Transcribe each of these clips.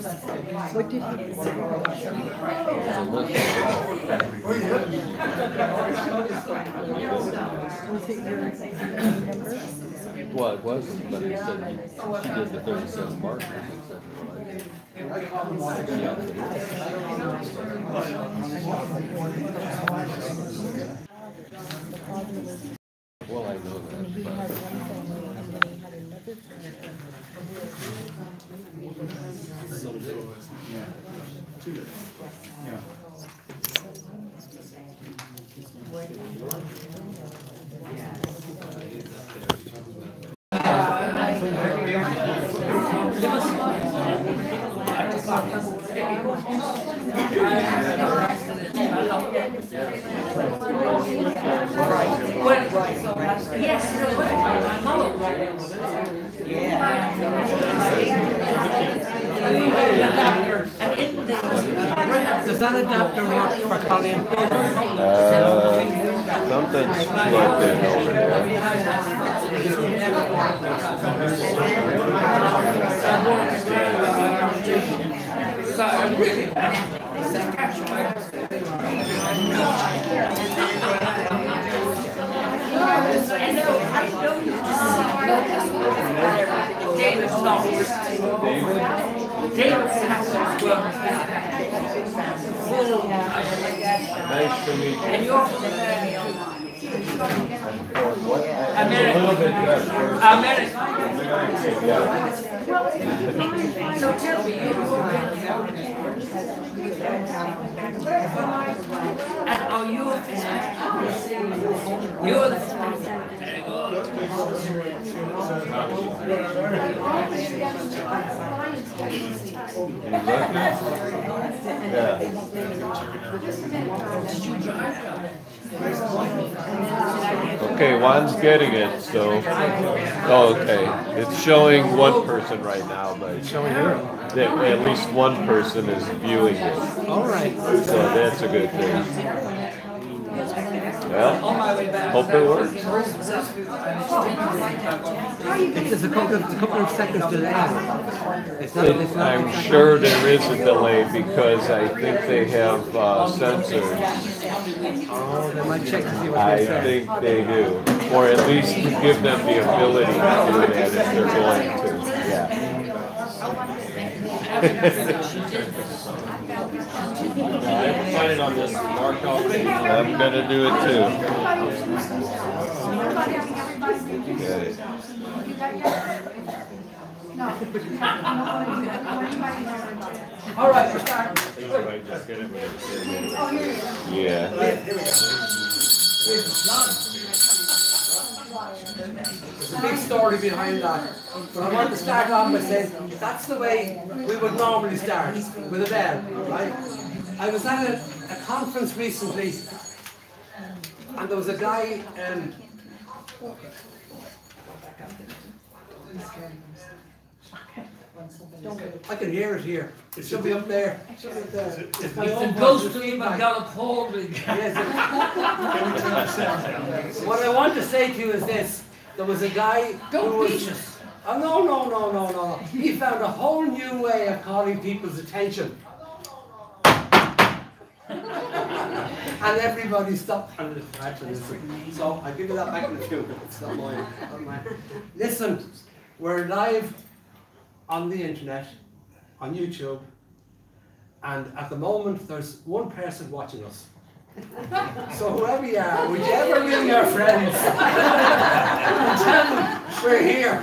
What did Well, it wasn't, but he said she did the 37 mark. Well, I know that. Does that adapter work for Colleen? Something's plugged in over there. Nice to meet you. A little bit better. A minute. So tell me, and are you you're the Okay, Juan's getting it, so. Oh, okay. It's showing one person right now, but it's showing that at least one person is viewing it. All right. So that's a good thing. Well, hope it works. It's a couple of seconds delay. I'm sure there is a delay because I think they have sensors. Oh, they might check to see what I they say. think they do. Or at least to give them the ability to do that if they're going to. Yeah. On this mark off. I'm gonna do it too. Okay. all right, we're starting. Yeah. There's a big story behind that. But I want to start off by saying that's the way we would normally start, with a bell, right? I was at a conference recently, and there was a guy, I can hear it here. It should be up there. It's my If own the ghost personal of him feedback. got a hold of Yes, what I want to say to you is this. There was a guy who Don't was... beat us. Oh, no. He found a whole new way of calling people's attention. And everybody stopped and actually listened. So I give you that back in a few minutes. It's not mine. Listen, we're live on the internet, on YouTube, and at the moment there's one person watching us. So whoever you are, would you ever ring your friends and tell them we're here,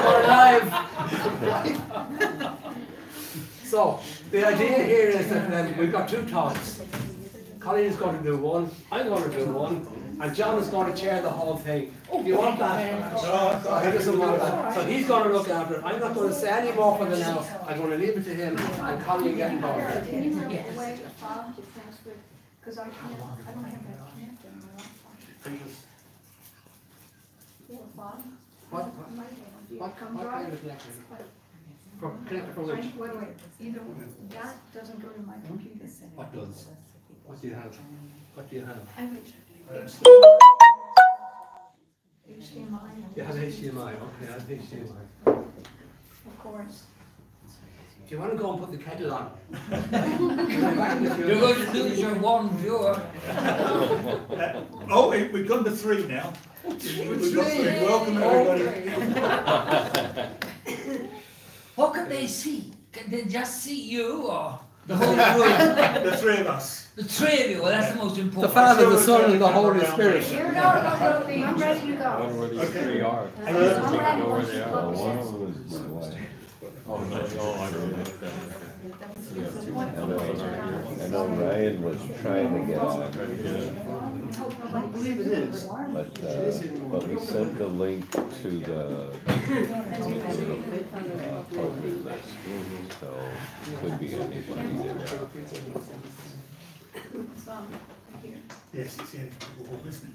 we're live. So the idea here is that we've got two talks. Colleen is going to do one, I'm going to do one, and John is going to chair the whole thing. Oh, do you want that? No, he doesn't want that. So he's going to look after it. I'm not going to say any more for the now. I'm going to leave it to him, and Colleen get involved. Can you away a file to transfer? Because I don't have that connected in my laptop. You have a file? What kind of connection? Connected from which? Wait, either that doesn't go to my computer. What does? What do you have? What do you have? I would HDMI. You have HDMI, okay, I have HDMI. Of course. Do you want to go and put the kettle on? You're going to lose your one viewer. Oh, we've gone to 3 now. We've got 3. Welcome everybody. What can they see? Can they just see you or the whole room? The 3 of us. The 3 of you, well that's the most The important. Father, the Son, and the Holy Spirit. Here, no, I'm ready to I go. wonder where these 3 are. I'm ready. Know where they are. One of them is my wife. I know Ryan was trying to get on, but we sent the link to the appropriate list, so could be anybody there. Yes, it's the end of the wall, isn't it?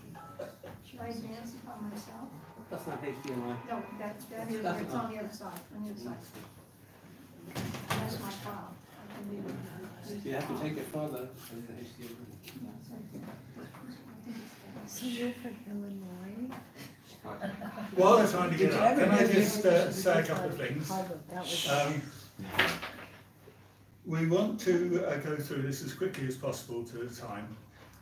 Should I advance upon myself? That's not HDMI. No, that's it's on the other side, on the other side. That's my file. I can leave it. You have to take it further than the HDMI. So you're from Illinois? While they're trying to get up, can I just say a couple of things? We want to go through this as quickly as possible to the time.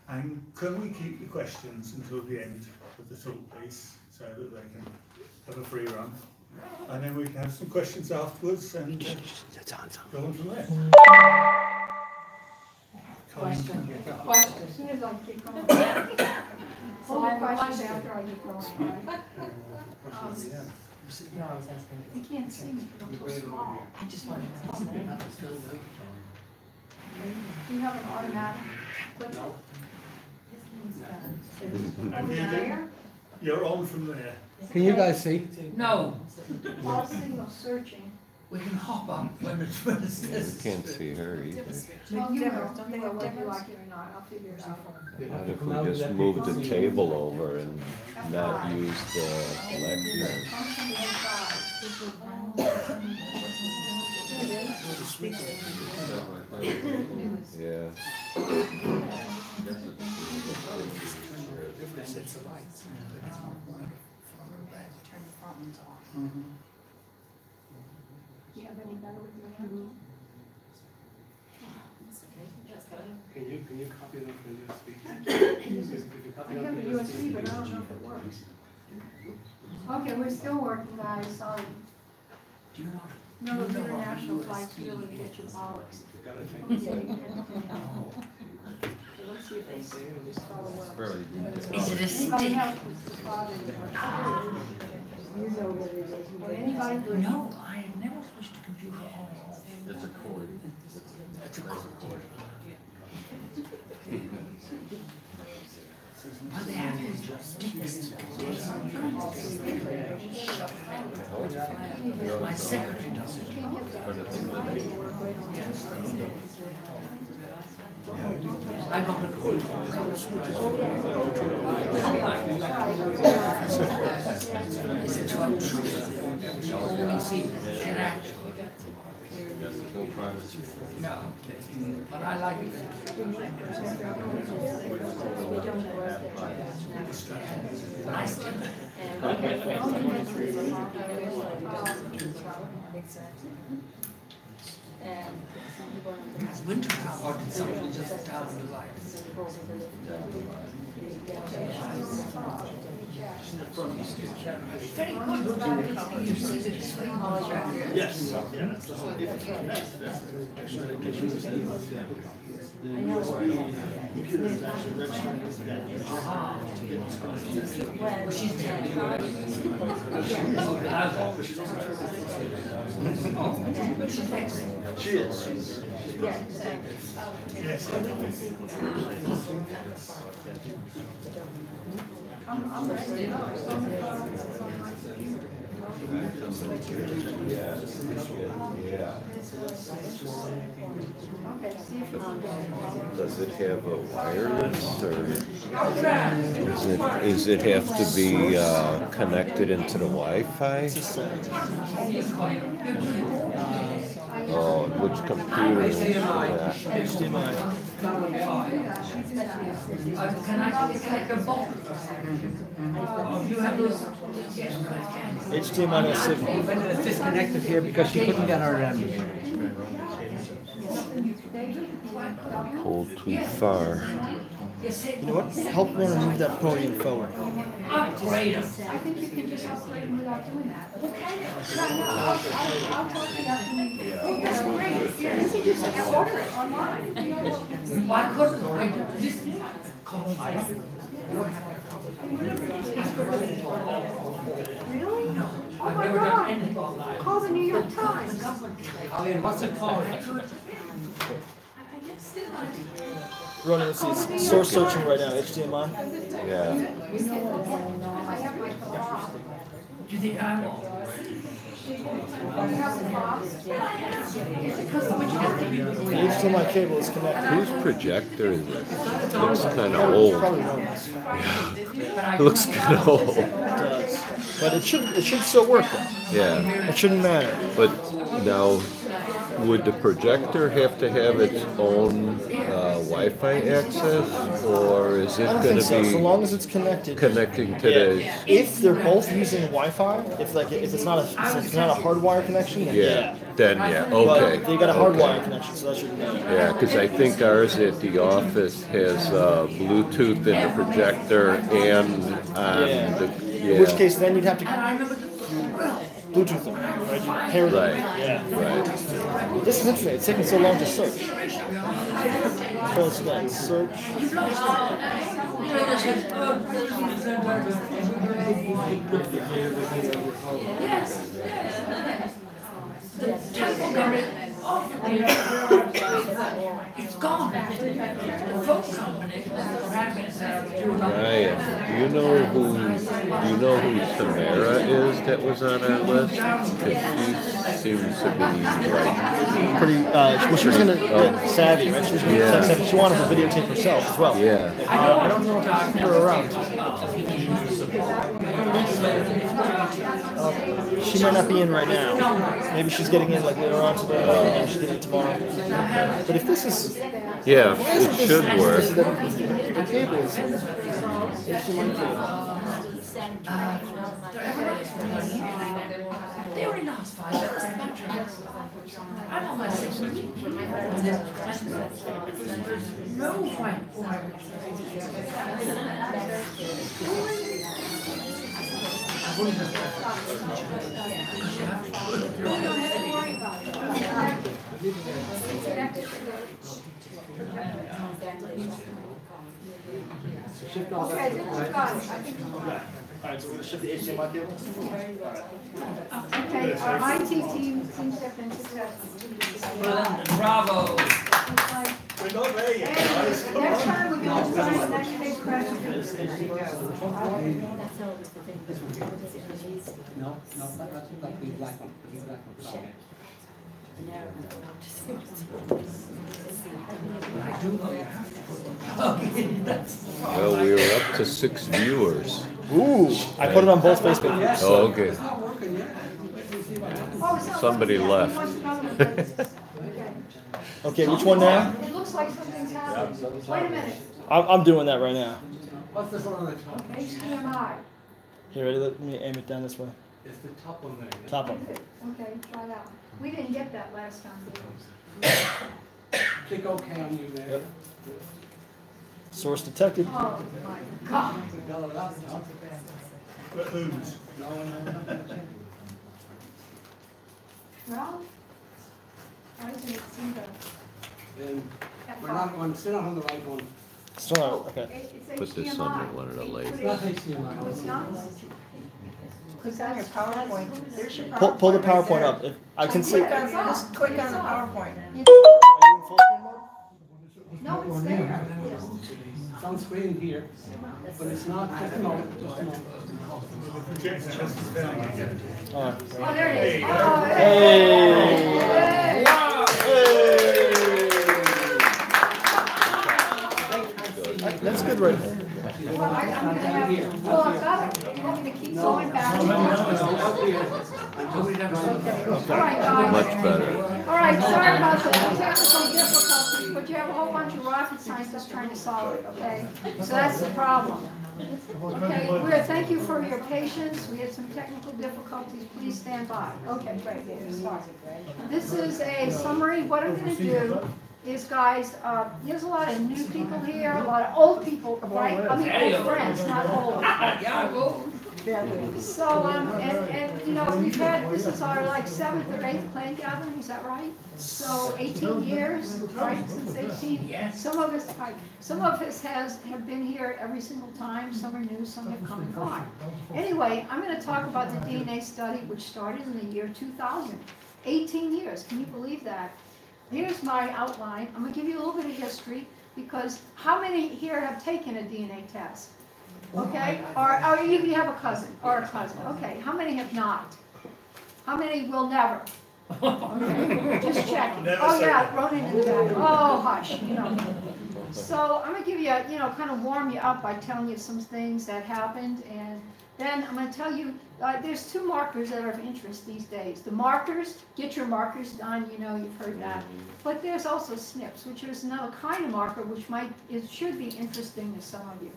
And can we keep the questions until the end of the talk, please, so that they can have a free run? And then we can have some questions afterwards and go on from there. Question, as soon as I keep going. Hold the questions after I keep going, right? You can't see me, I'm so small. Do you have an automatic clicker? Over there? You're on from there. Can you guys see? No, All signal searching. we can hop on when it's this. Can't see her either. Well, you will, whether you like it or not, I'll figure it out. What if we just move the table over and not use the lectern? Function inside. Yeah. Do you have any better with your hand? Can you copy them from USB? I have a USB, but I don't know if it works. Okay, we're still working, guys, sorry. No, those international flights really get you bollocks. Let's see if they follow well. Is it a Anybody stick? have the father? Or anybody? No, I have never switched to computer. It's a cord. It's a cord. Well, they have these sticks. My secretary does it. I got a cord. Is it too obtrusive? You can see it actually. No, but I like it. Nice. It's winter now, or did somebody just down the lights? Very good. You see the swing on the jacket. Yes. Well, she's telling you. She is. Yes. I'm ready to go. Yeah. Okay, see if you can get it. Does it have a wireless or is it have to be connected into the Wi-Fi? Oh, which computer is that? HDMI. Can I connect them both? You have those? HDMI no signal. It's disconnected here because she couldn't get her Pulled too far. You know what? Help me move that podium forward. Upgrade them. I think you can just upgrade them without doing that. No, I'll talk to you. Oh, that's great. Yeah, you can just order it online. Why couldn't I do this? Really? Oh my God. Call the New York Times. What's it called? Running, let's see, it's source searching right now, HDMI. Yeah. I have my blog. Do you think I'm I have the box. The HDMI cable is connected. Whose projector is it? Looks kind of old. Probably Ronan's. It looks kind of old. It does. But it should still work though. Yeah. It shouldn't matter. But now, would the projector have to have its own Wi-Fi access, or is it I don't going think so. So to long as it's connected. be connecting to the? If they're both using Wi-Fi, if it's not a hardwire connection, then Yeah. Then yeah. But Okay. they got a hardwire Okay. connection, so that shouldn't matter. Yeah, because I think ours at the office has Bluetooth in the projector and on Yeah. the. In which Yeah. case, then you'd have to Bluetooth them, right? You pair them. Right. Yeah. Right. This is interesting. It's taking so long to search. First again, search. It's gone. The phone company, Ryan, do you know who Tamara is that was on our list? Because she seems to be like Pretty. Well, she was gonna get savvy, right? She was gonna Yeah. get savvy. She wanted to videotape herself as well. yeah. I don't know if I can keep her around. She might not be in right now. Maybe she's getting in like later on today. Maybe she's getting in tomorrow. But if this is Yeah, it should work. the cable is HDMI cable. They already lost 5 hours. I'm on my 6th week. No fight. Okay, this is gone. I think Alright, so we're gonna shift the HDMI cable. Okay, our IT team seems to have been successful. Bravo. Looks like- We're not there yet, Hey, guys. Come next on. time we're going to sign the next big question. No, that's like the black one. The black one. Well, we were up to 6 viewers. Ooh, I put it on both Facebook groups. Oh, okay. Oh, it's not Somebody working. left. What's the problem? Okay. Okay, which one now? It looks like something's happened. Wait a minute. I'm doing that right now. What's this one on the top? HDMI. Here, ready? Let me aim it down this way. It's the top one there. Top one. Okay, try that one. We didn't get that last time, did we? Click OK on you there. Yep. Source detected. Oh, my God. But whose? Well, why doesn't it see the We're not F5? on, still not on the right one. Still not, okay. It's Put this HDMI. under one of the Put lasers. it- Not HDMI. Oh, it's not? Because that's PowerPoint. There's your Pull the PowerPoint up. If I can see. Click on, just click on the PowerPoint. Are you in full screen mode? No, it's there. It's on screen here, but it's not, just a moment, just a moment. The projector has to be down again. Alright. Oh, there it is. Oh, Hey! That's good right there. Well, I'm gonna have, well, I've got it. You want me to keep going back? Up here. All right, guys. Much better. All right, sorry about the technical difficulties, but you have a whole bunch of rocket scientists trying to solve it, okay? So that's the problem. Okay, thank you for your patience. We had some technical difficulties. Please stand by. Okay, great. This is a summary. What I'm going to do is, guys, there's a lot of new people here, a lot of old people, right? I mean, old friends, not old. Yeah, go. So, and you know, we've had, this is our like 7th or 8th clan gathering, is that right? So 18 years, right, since 18? Yes. Some of us have been here every single time, some are new, some have come and gone. Anyway, I'm gonna talk about the DNA study, which started in the year 2000. 18 years, can you believe that? Here's my outline. I'm gonna give you a little bit of history, because how many here have taken a DNA test? Okay, or you have a cousin, okay, how many have not? How many will never? Okay, just checking. Oh yeah, Ronan in the back, oh hush, you know. So I'm gonna give you, kind of warm you up by telling you some things that happened, and then I'm gonna tell you, there's 2 markers that are of interest these days. The markers, get your markers done, you've heard that. But there's also SNPs, which is another kind of marker, which should be interesting to some of you.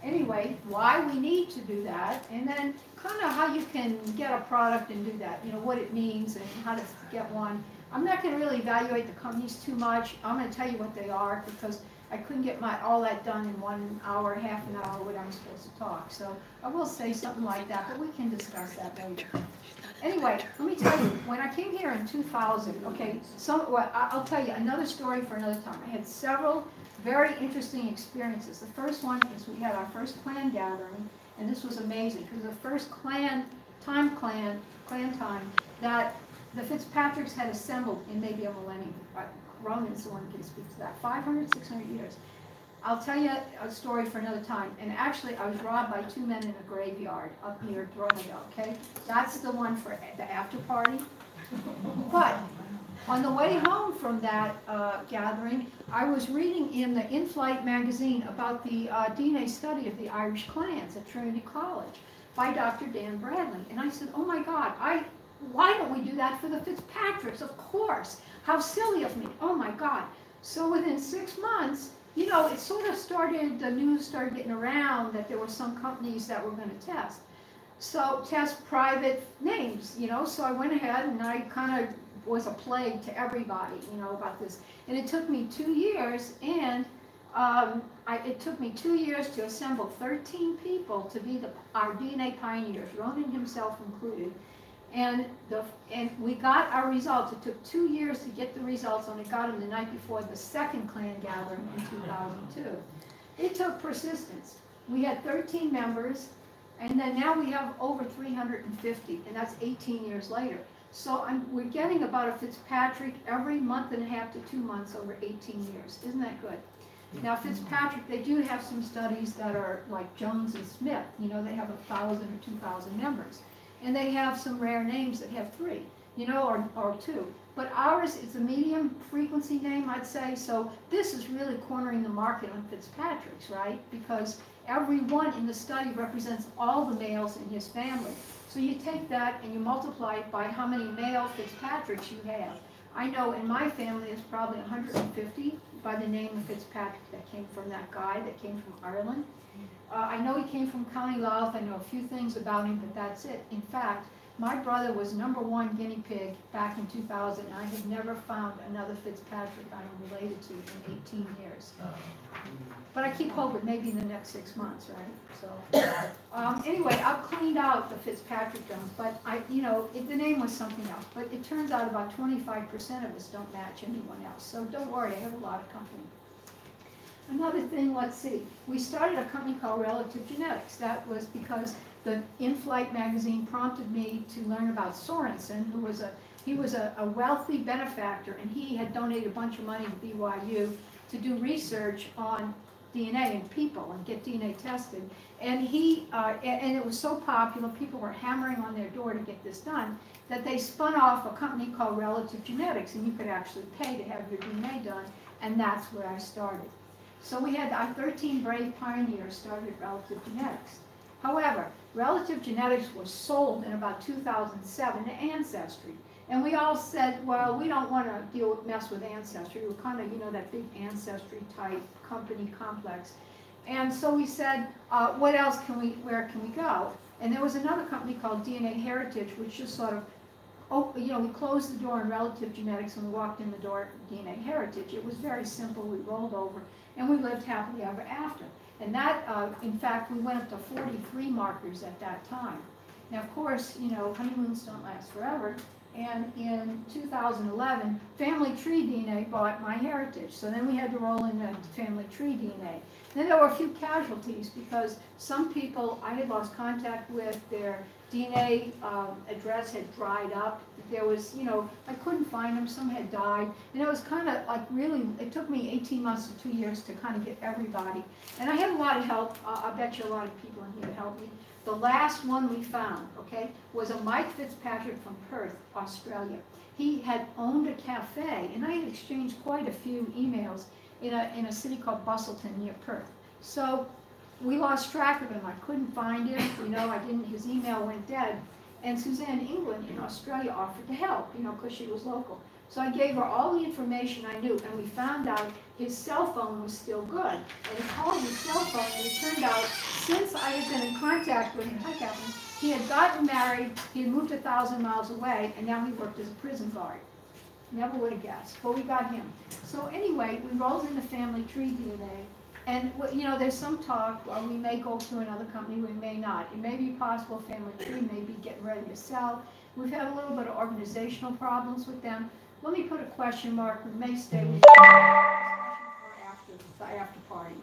Anyway, why we need to do that, and then kind of how you can get a product and do that, what it means and how to get one. I'm not going to really evaluate the companies too much. I'm going to tell you what they are, because I couldn't get all that done in 1 hour, half an hour, what I'm supposed to talk. So I will say something like that, but we can discuss that later. Anyway, let me tell you, when I came here in 2000, okay, I'll tell you another story for another time. I had several very interesting experiences. The first one is we had our first clan gathering, and this was amazing, because the first clan time that the Fitzpatricks had assembled in maybe a millennium. Ronan's the one who can speak to that. 500, 600 years. I'll tell you a story for another time. And actually, I was robbed by 2 men in a graveyard up near Dormidale, okay? That's the one for the after party. But on the way home from that gathering, I was reading in the In-Flight magazine about the DNA study of the Irish clans at Trinity College by Dr. Dan Bradley. And I said, oh my God, why don't we do that for the Fitzpatricks? Of course. How silly of me. Oh my God. So within 6 months, it sort of started, the news started getting around that there were some companies that were going to test. So test private names, So I went ahead and I kind of was a plague to everybody, about this. And it took me 2 years, and it took me 2 years to assemble 13 people to be our DNA pioneers, Ronan himself included. And we got our results. It took 2 years to get the results, and I got them the night before the second clan gathering in 2002. It took persistence. We had 13 members, and then now we have over 350, and that's 18 years later. So we're getting about a Fitzpatrick every month and a half to 2 months over 18 years. Isn't that good? Now Fitzpatrick, they do have some studies that are like Jones and Smith. They have 1,000 or 2,000 members. And they have some rare names that have 3, or 2. But ours is a medium frequency name, I'd say. So this is really cornering the market on Fitzpatrick's, right? Because every one in the study represents all the males in his family. So you take that and you multiply it by how many male Fitzpatricks you have. I know in my family there's probably 150 by the name of Fitzpatrick that came from that guy that came from Ireland. I know he came from County Louth. I know a few things about him, but that's it. In fact, my brother was #1 guinea pig back in 2000, and I have never found another Fitzpatrick I am related to in 18 years. But I keep hoping maybe in the next 6 months, right? So anyway, I've cleaned out the Fitzpatrick guns, but the name was something else. But it turns out about 25% of us don't match anyone else. So don't worry, I have a lot of company. Another thing, let's see. We started a company called Relative Genetics. That was because the In-Flight magazine prompted me to learn about Sorensen, who was a wealthy benefactor, and he had donated a bunch of money to BYU to do research on DNA in people and get DNA tested. And and it was so popular, people were hammering on their door to get this done, that they spun off a company called Relative Genetics, and you could actually pay to have your DNA done, and that's where I started. So we had our 13 brave pioneers started Relative Genetics. However, Relative Genetics was sold in about 2007 to Ancestry. And we all said, well, we don't want to mess with Ancestry. We're kind of, you know, that big Ancestry type company complex. And so we said, what else where can we go? And there was another company called DNA Heritage, which just sort of, you know, we closed the door on relative genetics and we walked in the door DNA Heritage. It was very simple. We rolled over and we lived happily ever after. And that, in fact, we went up to 43 markers at that time. Now, of course, you know, honeymoons don't last forever. And in 2011, Family Tree DNA bought MyHeritage. So then we had to roll in the Family Tree DNA. Then there were a few casualties because some people I had lost contact with, their DNA address had dried up. There was, you know, I couldn't find them. Some had died. And it was kind of like really, it took me 18 months to 2 years to kind of get everybody. And I had a lot of help. I bet you a lot of people in here helped me. The last one we found, okay, was a Mike Fitzpatrick from Perth, Australia. He had owned a cafe, and I had exchanged quite a few emails in a city called Bustleton near Perth. So we lost track of him. I couldn't find him. You know, his email went dead. And Suzanne England in Australia offered to help, you know, because she was local. So I gave her all the information I knew, and we found out his cell phone was still good. And he called his cell phone, and it turned out, since I had been in contact with him, hi Captain, he had gotten married, he had moved 1,000 miles away, and now he worked as a prison guard. Never would have guessed, but we got him. So anyway, we rolled in the Family Tree DNA, and you know, there's some talk, well, we may go to another company, we may not. It may be possible Family Tree may be getting ready to sell. We've had a little bit of organizational problems with them. Let me put a question mark. We may stay with you after the after party.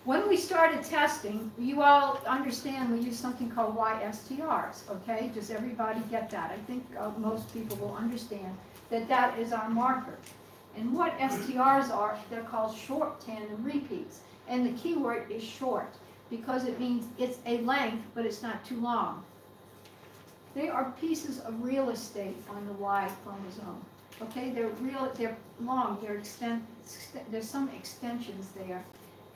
When we started testing, you all understand we use something called YSTRs, okay? Does everybody get that? I think most people will understand that that is our marker. And what STRs are, they're called short tandem repeats. And the key word is short because it means it's a length, but it's not too long. They are pieces of real estate on the Y chromosome. Okay, they're long, there's some extensions there.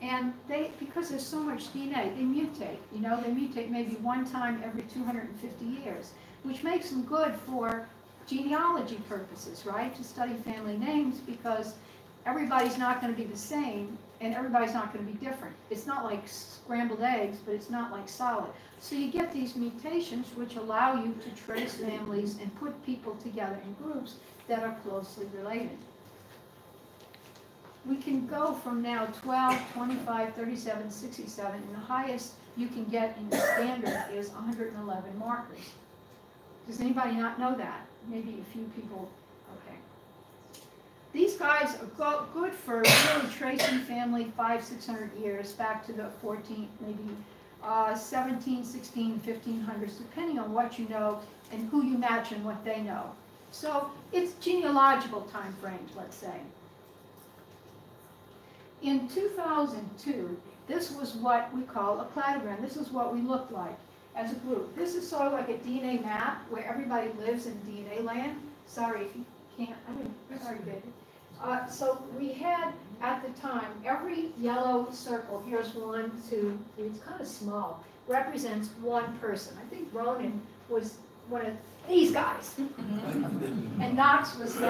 And because there's so much DNA, they mutate. You know, they mutate maybe one time every 250 years, which makes them good for genealogy purposes, right? To study family names, because everybody's not going to be the same and everybody's not going to be different. It's not like scrambled eggs, but it's not like solid. So you get these mutations which allow you to trace families and put people together in groups that are closely related. We can go from now 12, 25, 37, 67, and the highest you can get in the standard is 111 markers. Does anybody not know that? Maybe a few people, okay. These guys are good for really tracing family 500-600 years back to the 14th, maybe 17, 16, 1500s, depending on what you know and who you match and what they know. So it's genealogical time frames, let's say. In 2002, this was what we call a cladogram. This is what we looked like as a group. This is sort of like a DNA map where everybody lives in DNA land. Sorry if you can't, sorry, baby. So we had, at the time, every yellow circle, here's 1, 2, 3, it's kind of small, represents one person. I think Ronan was one of these guys. And Knox was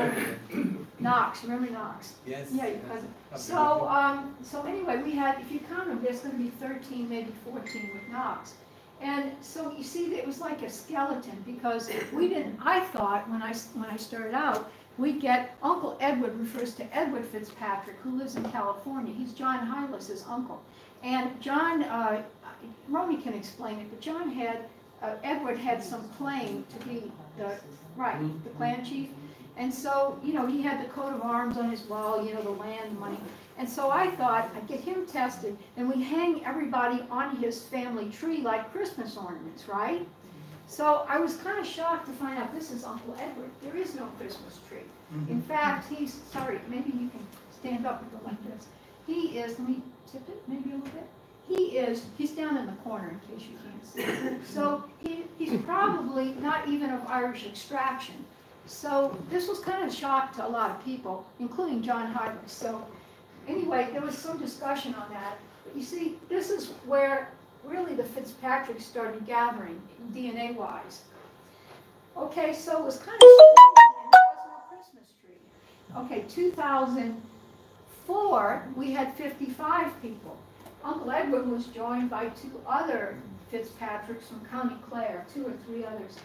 Knox, remember Knox? Yes. Yeah, your cousin. So anyway, we had, if you count them, there's going to be 13, maybe 14 with Knox. And so you see, it was like a skeleton because we didn't, I thought when I started out, we'd get, Uncle Edward refers to Edward Fitzpatrick, who lives in California. He's John Hylas's uncle. And John, Romy can explain it, but John had, Edward had some claim to be the clan chief. And so, you know, he had the coat of arms on his wall, you know, the land, the money. And so I thought I'd get him tested, and we'd hang everybody on his family tree like Christmas ornaments, right? So I was kind of shocked to find out this is Uncle Edward. There is no Christmas tree. In fact, he's, sorry, maybe you can stand up and go like this. He is, let me tip it maybe a little bit. He's down in the corner in case you can't see. So he's probably not even of Irish extraction. So this was kind of a shock to a lot of people, including John Hylas. So anyway, there was some discussion on that. But you see, this is where really the Fitzpatricks started gathering, DNA-wise. Okay, so it was kind of slow, and there was no Christmas tree. Okay, 2004, we had 55 people. Uncle Edward was joined by 2 other Fitzpatricks from County Clare, 2 or 3 others.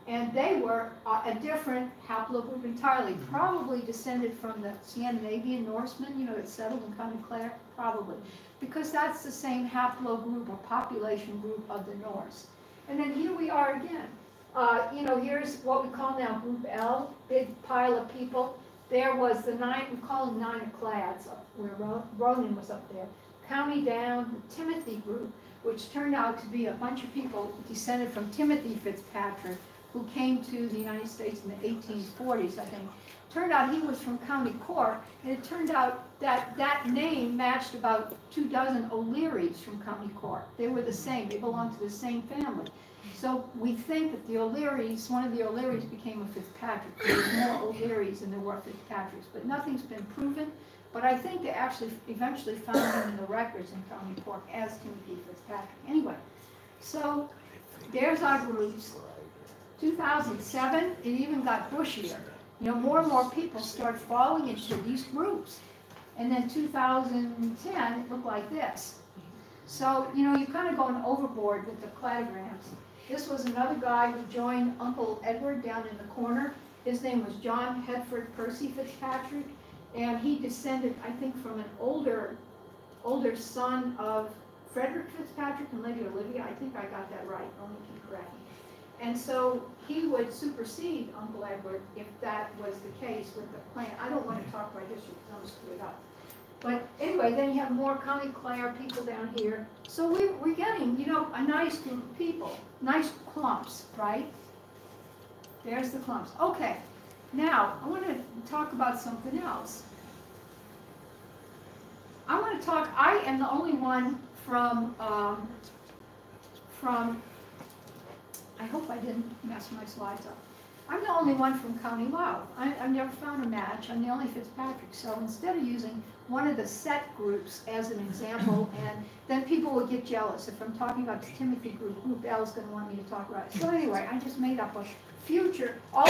And they were a different haplogroup entirely, probably descended from the Scandinavian Norsemen, you know, that settled in County Clare, probably. Because that's the same haplogroup or population group of the Norse. And then here we are again. You know, here's what we call now Group L, big pile of people. There was the 9, we call them 9 clads, where Ronan was up there. County down, the Timothy group, which turned out to be a bunch of people descended from Timothy Fitzpatrick, who came to the United States in the 1840s, I think. Turned out he was from County Cork, and it turned out that that name matched about 24 O'Learys from County Cork. They were the same, they belonged to the same family. So we think that the O'Learys, one of the O'Learys became a Fitzpatrick. There were more O'Learys than there were Fitzpatricks, but nothing's been proven. But I think they actually eventually found him in the records in County Cork as Timothy Fitzpatrick. Anyway, so there's our groups. 2007, it even got bushier. You know, more and more people start falling into these groups. And then 2010, it looked like this. So, you know, you're kind of going overboard with the cladograms. This was another guy who joined Uncle Edward down in the corner. His name was John Hedford Percy Fitzpatrick. And he descended, I think, from an older son of Frederick Fitzpatrick and Lady Olivia. I think I got that right. Only keep correcting. And so he would supersede Uncle Edward if that was the case with the plan. I don't want to talk about history because I'm going to screw it up. But anyway, then you have more County Clare people down here. So we're getting, you know, a nice group of people. Nice clumps, right? There's the clumps. Okay. Now, I want to talk about something else. I want to talk, I am the only one from I hope I didn't mess my slides up. I'm the only one from County Louth. I've never found a match. I'm the only Fitzpatrick. So instead of using one of the set groups as an example, and then people will get jealous. If I'm talking about the Timothy group, Group L is going to want me to talk about it. So anyway, I just made up a future, all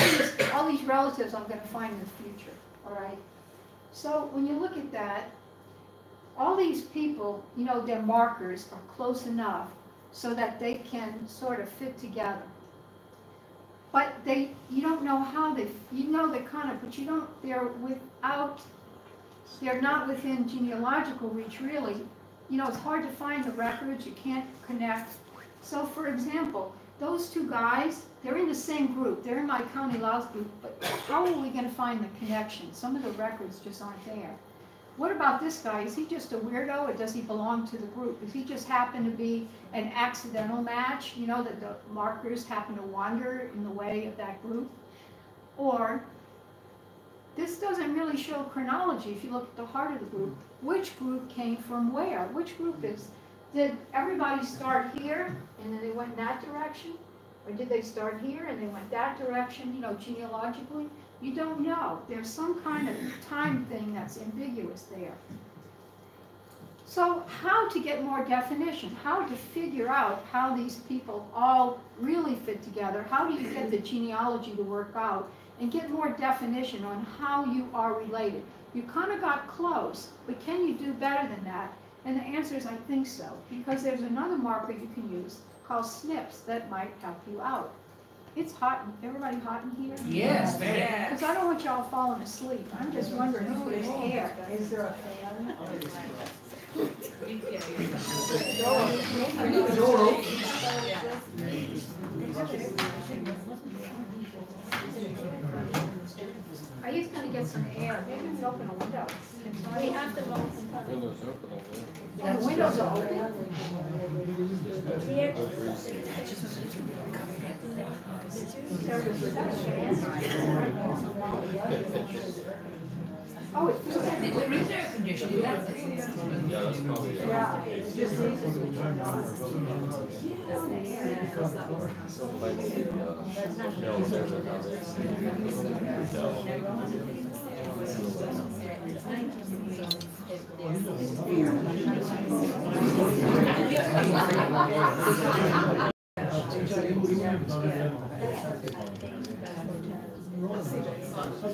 these relatives I'm going to find in the future, all right? So when you look at that, all these people, you know, their markers are close enough so that they can sort of fit together. But you don't know how you know they kind of, but you don't, they're not within genealogical reach really. You know, it's hard to find the records, you can't connect. So for example, those 2 guys, they're in the same group, they're in my County Louth group, but how are we going to find the connection? Some of the records just aren't there. What about this guy? Is he just a weirdo, or does he belong to the group? Does he just happen to be an accidental match, you know, that the markers happen to wander in the way of that group? Or, this doesn't really show chronology if you look at the heart of the group. Which group came from where? Which group did everybody start here, and then they went in that direction? Or did they start here, and they went that direction, you know, genealogically? You don't know. There's some kind of time thing that's ambiguous there. So how to get more definition? How to figure out how these people all really fit together? How do you get the genealogy to work out and get more definition on how you are related? You kind of got close, but can you do better than that? And the answer is I think so, because there's another marker you can use called SNPs that might help you out. It's hot. Everybody hot in here? Yes, Because I don't want y'all falling asleep. I'm just wondering if there's air. Is there a fan? I just going to get some air. Maybe we open a window. We have to open the windows are open. Oh, it's There is air conditioning. yeah. It's just easy to turn on. He's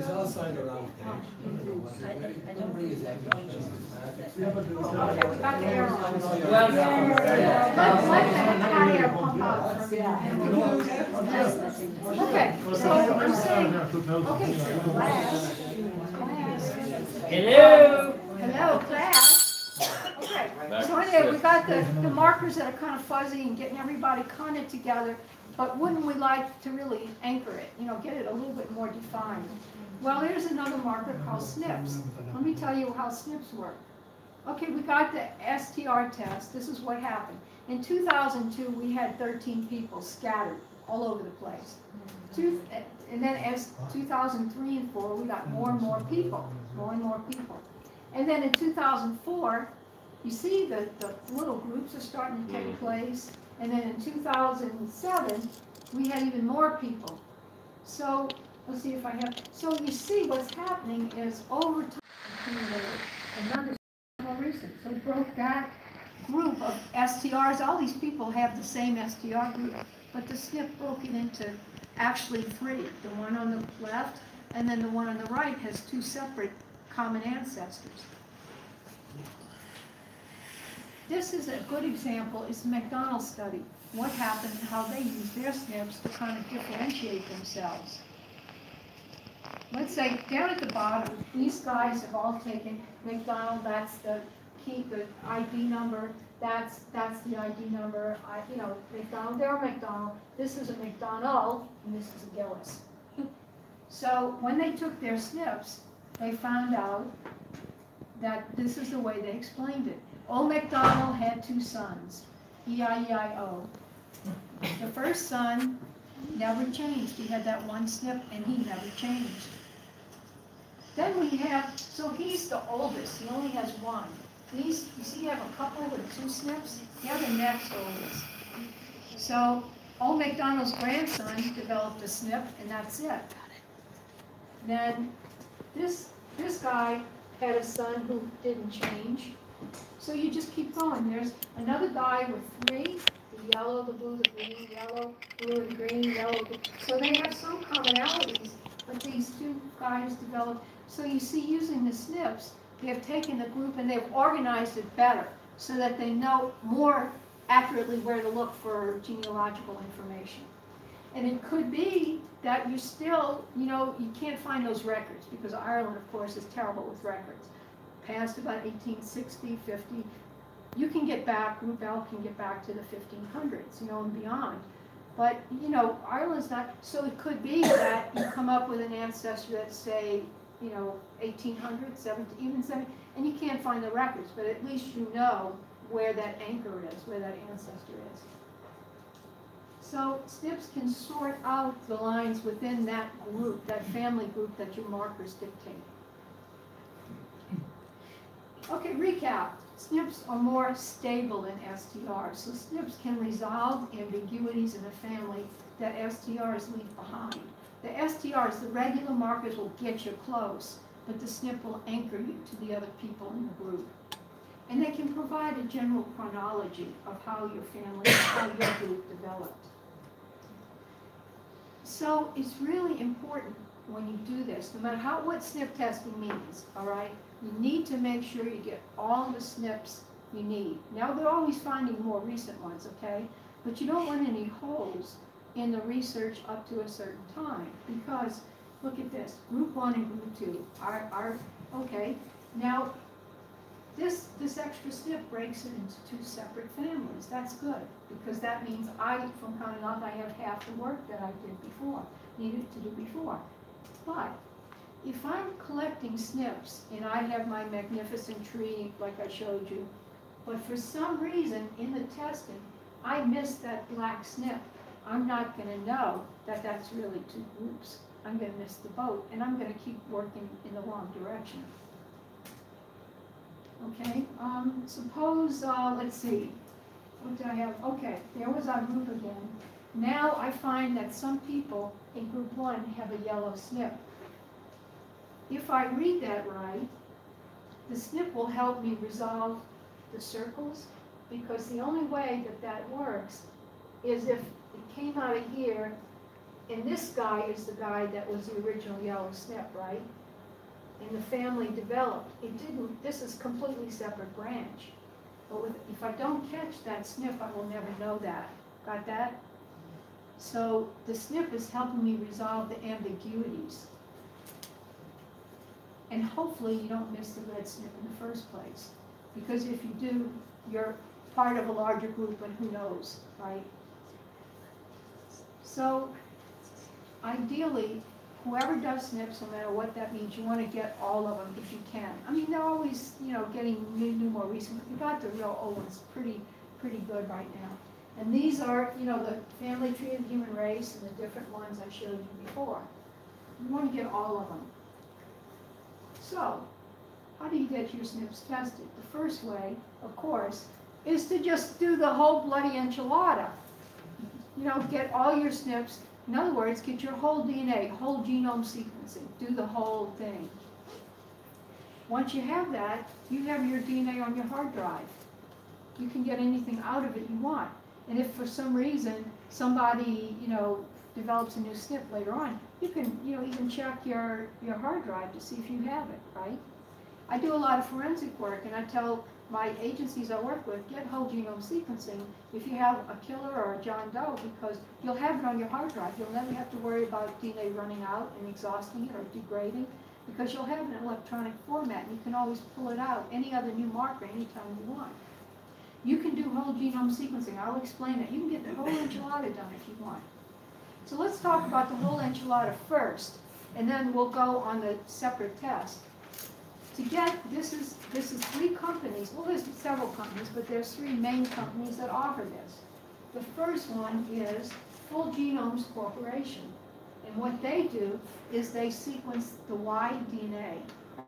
outside around. Got the air on. Well, Let that air pump out for a minute. Okay, so I'm saying, okay, class. hello. Hello, class. Okay, so anyway, we got the markers that are kind of fuzzy and getting everybody kind of together, but wouldn't we like to really anchor it, you know, get it a little bit more defined? Well, there's another marker called SNPs. Let me tell you how SNPs work. Okay, we got the STR test. This is what happened. In 2002, we had 13 people scattered all over the place. And then as 2003 and 4, we got more and more people, And then in 2004, you see the little groups are starting to take place. And then in 2007, we had even more people. So let's see if I have. So you see what's happening is over time, another more recent. So we broke that group of STRs. All these people have the same STR group, but the SNP broke it into actually 3. The one on the left, and then the one on the right has 2 separate common ancestors. This is a good example. It's the McDonald study. What happened and how they used their SNPs to kind of differentiate themselves. Let's say down at the bottom, these guys have all taken McDonald. That's the key, the ID number. That's the ID number. McDonald. They're McDonald. This is a McDonald, and this is a Gillis. So when they took their SNPs, they found out that this is the way they explained it. Old MacDonald had 2 sons, E-I-E-I-O. The first son never changed. He had that one SNP, and he never changed. Then we have, so he's the oldest. He only has 1. These, you see, you have a couple with 2 SNPs. They're the next oldest. So old MacDonald's grandson developed a SNP, and that's it. Then this guy had a son who didn't change. So you just keep going. There's another guy with 3, the yellow, the blue, the green, yellow, blue, and green, yellow. So they have some commonalities, but these 2 guys developed. So you see, using the SNPs, they have taken the group and they've organized it better so that they know more accurately where to look for genealogical information. And it could be that you still, you can't find those records because Ireland, of course, is terrible with records. Past about 1860, 50, you can get back, Group L can get back to the 1500s, and beyond. But, Ireland's not, so it could be that you come up with an ancestor that's, say, 1800, 17, even 17, and you can't find the records, but at least you know where that anchor is, where that ancestor is. So SNPs can sort out the lines within that group, that family group that your markers dictate. Okay, recap. SNPs are more stable than STRs. So SNPs can resolve ambiguities in a family that STRs leave behind. The STRs, the regular markers, will get you close, but the SNP will anchor you to the other people in the group. And they can provide a general chronology of how your family, how your group developed. So it's really important when you do this, no matter what SNP testing means, all right? You need to make sure you get all the SNPs you need. Now, they're always finding more recent ones, okay? But you don't want any holes in the research up to a certain time because, look at this, Group 1 and Group 2 are okay. Now, this extra SNP breaks it into 2 separate families. That's good because that means from counting off, I have half the work that I needed to do before. But if I'm collecting SNPs and I have my magnificent tree like I showed you, but for some reason in the testing I missed that black SNP, I'm not going to know that that's really 2 groups. I'm going to miss the boat and I'm going to keep working in the wrong direction. Okay, suppose, let's see, what do I have? Okay, there was our group again. Now I find that some people in Group 1 have a yellow SNP. If I read that right, the SNP will help me resolve the circles because the only way that works is if it came out of here, and this guy is the guy that was the original yellow snip, right? And the family developed. It didn't, this is completely separate branch. But if I don't catch that snip, I will never know that. Got that? So the snip is helping me resolve the ambiguities. And hopefully you don't miss the red snip in the first place. Because if you do, you're part of a larger group, and who knows, right? So ideally, whoever does snips, no matter what that means, you want to get all of them if you can. I mean, they're always, getting new more recent. You got the real old ones pretty good right now. And these are, the family tree of the human race and the different ones I showed you before. You want to get all of them. So, how do you get your snips tested? The first way, of course, is to just do the whole bloody enchilada. Get all your snips. In other words, get your whole DNA, whole genome sequencing. Do the whole thing. Once you have that, you have your DNA on your hard drive. You can get anything out of it you want. And if for some reason somebody, develops a new SNP later on, you can, even check your hard drive to see if you have it, right? I do a lot of forensic work, and I tell my agencies I work with, get whole genome sequencing if you have a killer or a John Doe, because you'll have it on your hard drive. You'll never have to worry about DNA running out and exhausting it or degrading, because you'll have it in electronic format, and you can always pull it out, any other new marker, anytime you want. You can do whole genome sequencing. I'll explain it. You can get the whole enchilada done if you want. So let's talk about the whole enchilada first, and then we'll go on the separate test. To get, this is 3 companies, well there's several companies, but there's 3 main companies that offer this. The first one is Full Genomes Corporation. And what they do is they sequence the Y DNA.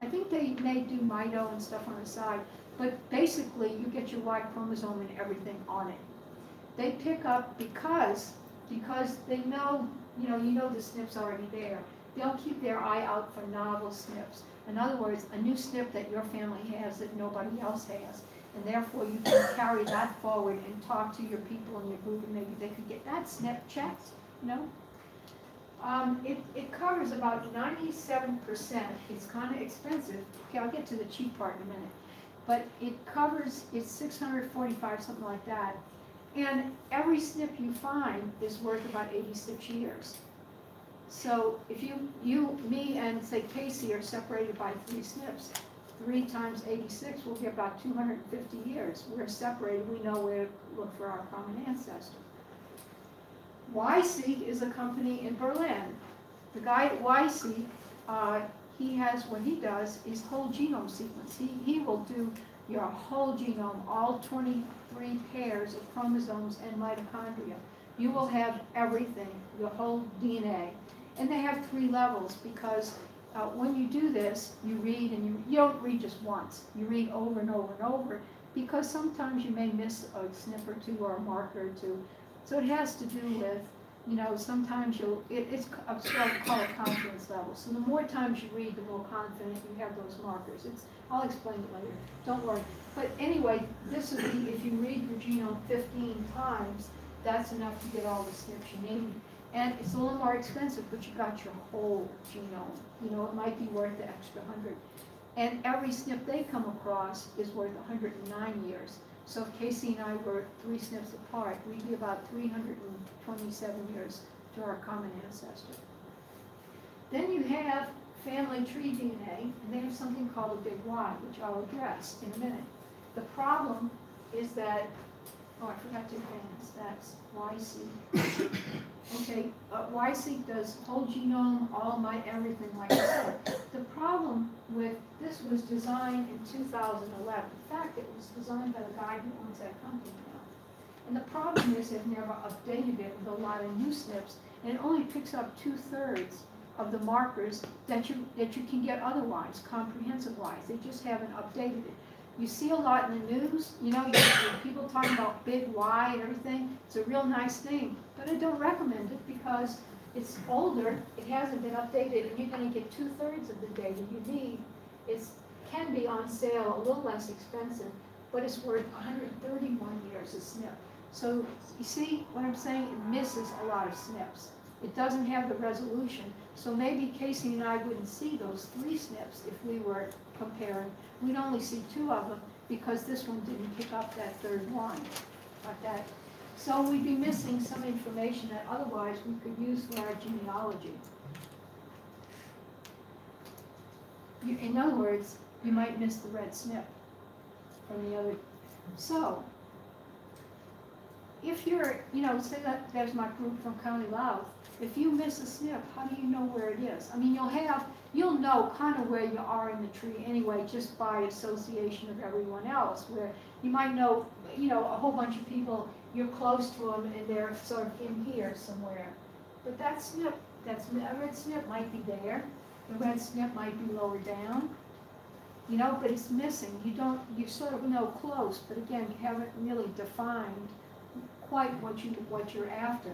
I think they may do mito and stuff on the side, but basically you get your Y chromosome and everything on it. They pick up, because they know, you know the SNP's already there. They'll keep their eye out for novel SNPs. In other words, a new SNP that your family has that nobody else has. And therefore you can carry that forward and talk to your people in your group, and maybe they could get that SNP checked, It covers about 97%. It's kind of expensive. Okay, I'll get to the cheap part in a minute. But it covers, it's 645, something like that. And every SNP you find is worth about 86 years. So if me and say Casey are separated by 3 SNPs, 3 times 86 will be about 250 years. We're separated, we know where to look for our common ancestor. YSeq is a company in Berlin. The guy at YSeq, what he does is whole genome sequence. He will do your whole genome, all 23 pairs of chromosomes and mitochondria. You will have everything, your whole DNA. And they have 3 levels, because when you do this, you read, and you don't read just once. You read over and over and over, because sometimes you may miss a SNP or 2 or a marker or 2. So it has to do with, sometimes it's called a confidence level. So the more times you read, the more confident you have those markers. I'll explain it later, don't worry. But anyway, this is if you read your genome 15 times, that's enough to get all the SNPs you need. And it's a little more expensive, but you got your whole genome. It might be worth the extra 100. And every SNP they come across is worth 109 years. So if Casey and I were 3 SNPs apart, we'd be about 327 years to our common ancestor. Then you have family tree DNA, and they have something called a big Y, which I'll address in a minute. The problem is that, I forgot to advance, that's YSeq. Okay, YSeq does whole genome, all everything like I said. The problem with this was designed in 2011. In fact, it was designed by the guy who owns that company now. And the problem is they've never updated it with a lot of new SNPs, and it only picks up 2/3 of the markers that you can get otherwise, comprehensive-wise. They just haven't updated it. You see a lot in the news, you people talking about big Y and everything. It's a real nice thing, but I don't recommend it because it's older, it hasn't been updated, and you're going to get 2/3 of the data you need. It can be on sale, a little less expensive, but it's worth 131 years a SNP. So you see what I'm saying? It misses a lot of SNPs. It doesn't have the resolution. So maybe Casey and I wouldn't see those 3 SNPs if we were comparing. We'd only see 2 of them because this one didn't pick up that 3rd one, like that. So we'd be missing some information that otherwise we could use for our genealogy. In other words, you might miss the red SNP from the other. So, if you're, say that there's my group from County Louth, if you miss a SNP, how do you know where it is? I mean, you'll know kind of where you are in the tree anyway, just by association of everyone else, where you might know, a whole bunch of people, you're close to them and they're sort of in here somewhere. But that SNP, a red SNP might be there, the red SNP might be lower down, but it's missing. You sort of know close, but again, you haven't really defined quite what you're after.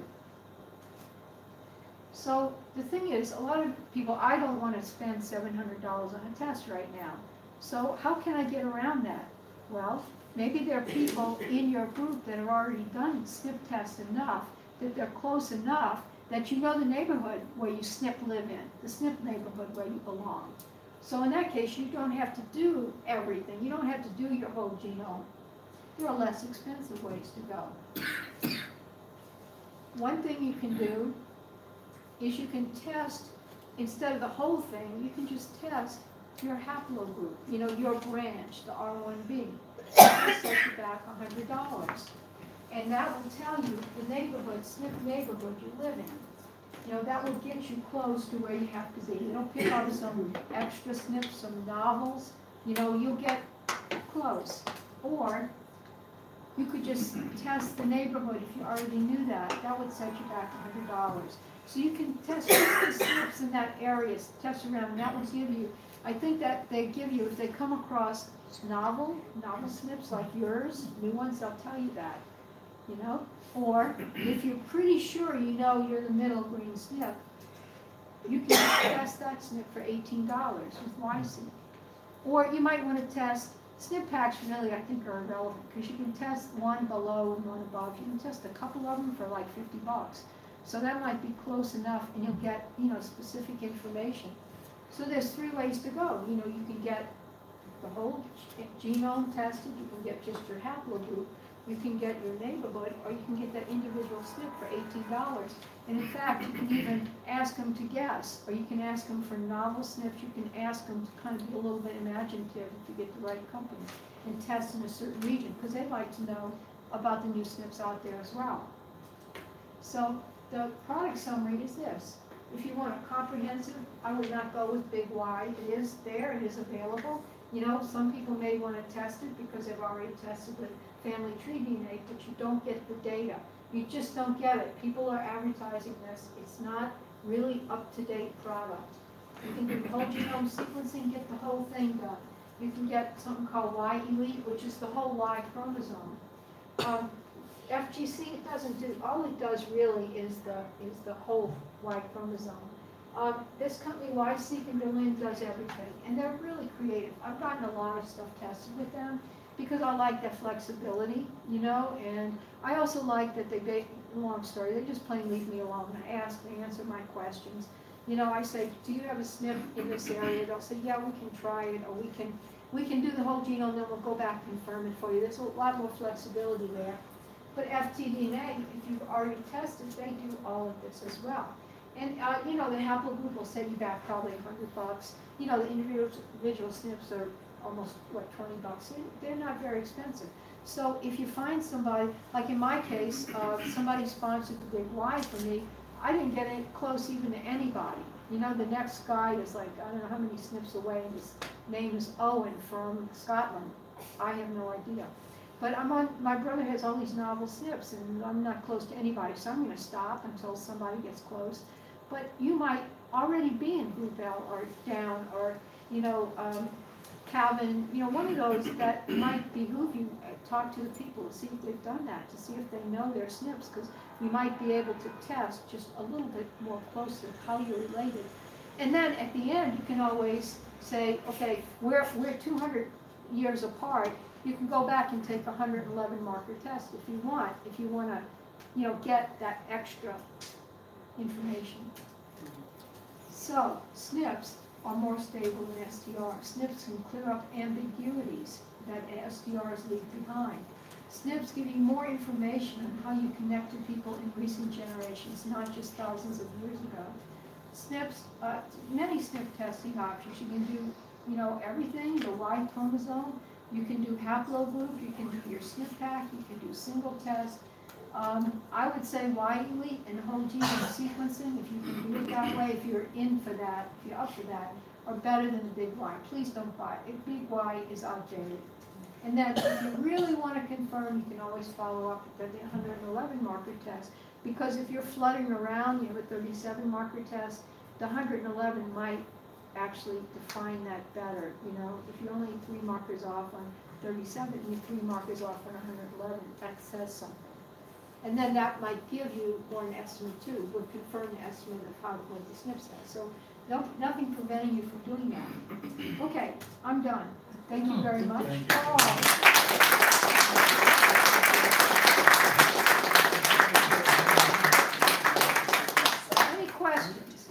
So the thing is, a lot of people, I don't want to spend $700 on a test right now. So how can I get around that? Well, maybe there are people in your group that have already done SNP tests enough, that they're close enough that you know the neighborhood where you SNP live in, the SNP neighborhood where you belong. So in that case, you don't have to do everything. You don't have to do your whole genome. There are less expensive ways to go. One thing you can do is you can test, instead of the whole thing, you can just test your haplogroup, your branch, the R1b. That will set you back $100. And that will tell you the neighborhood, SNP neighborhood you live in. That will get you close to where you have to be. It'll pick up some extra SNPs, some novels, you'll get close. Or you could just test the neighborhood if you already knew that. That would set you back $100. So you can test the SNPs in that area, test around, and that will give you, I think that they give you, if they come across novel SNPs like yours, new ones, they'll tell you that, Or if you're pretty sure you're the middle green SNP, you can test that SNP for $18 with YC. Or you might want to test, SNP packs really, I think, are irrelevant because you can test one below and one above. You can test a couple of them for like $50. So that might be close enough and you'll get, specific information. So there's 3 ways to go. You can get the whole genome tested, you can get just your haplogroup, you can get your neighborhood, or you can get that individual SNP for $18. And in fact, you can even ask them to guess, or you can ask them for novel SNPs. You can ask them to kind of be a little bit imaginative if you get the right company and test in a certain region, because they'd like to know about the new SNPs out there as well. So the product summary is this. If you want a comprehensive, I would not go with big Y. It is there, it is available. Some people may want to test it because they've already tested the family tree DNA, but you don't get the data. You just don't get it. People are advertising this. It's not really up-to-date product. You can do whole genome sequencing, get the whole thing done. You can get something called Y Elite, which is the whole Y chromosome. FGC, it doesn't do, all it does really is the whole Y chromosome. This company, YSeq in Berlin, does everything, and they're really creative. I've gotten a lot of stuff tested with them because I like their flexibility, and I also like that long story, they just plain leave me alone. I ask, they answer my questions. I say, do you have a SNP in this area? They'll say, yeah, we can try it, or we can do the whole genome, then we'll go back and confirm it for you. There's a lot more flexibility there. But FTDNA, if you've already tested, they do all of this as well. And, the haplogroup will set you back probably $100. The individual SNPs are almost, $20? They're not very expensive. So if you find somebody, like in my case, somebody sponsored the big Y for me, I didn't get close even to anybody. The next guy is like, I don't know how many SNPs away, and his name is Owen from Scotland. I have no idea. But my brother has all these novel SNPs, and I'm not close to anybody, so I'm going to stop until somebody gets close. But you might already be in Group L or down, or, Calvin, one of those that might behoove you. Talk to the people to see if they've done that, to see if they know their SNPs, because you might be able to test just a little bit more closely how you're related. And then at the end, you can always say, okay, we're 200 years apart, You can go back and take a 111 marker test if you want to, get that extra information. So, SNPs are more stable than SDRs. SNPs can clear up ambiguities that SDRs leave behind. SNPs give you more information on how you connect to people in recent generations, not just thousands of years ago. SNPs, many SNP testing options. You can do, everything, the Y chromosome. You can do haplogroup, you can do your SNP pack, you can do single test. I would say widely and whole genome sequencing, if you can do it that way, if you're in for that, if you're up for that, are better than the big Y. Please don't buy it. A big Y is outdated. And then if you really want to confirm, you can always follow up with the 111 marker test, because if you're flooding around, you have a 37 marker test, the 111 might actually define that better. If you're only 3 markers off on 37 and you're 3 markers off on 111, that says something. And then that might give you an estimate too, would confirm the estimate of how good the SNPs are. So nothing preventing you from doing that. Okay, I'm done. Thank you very much. Any questions?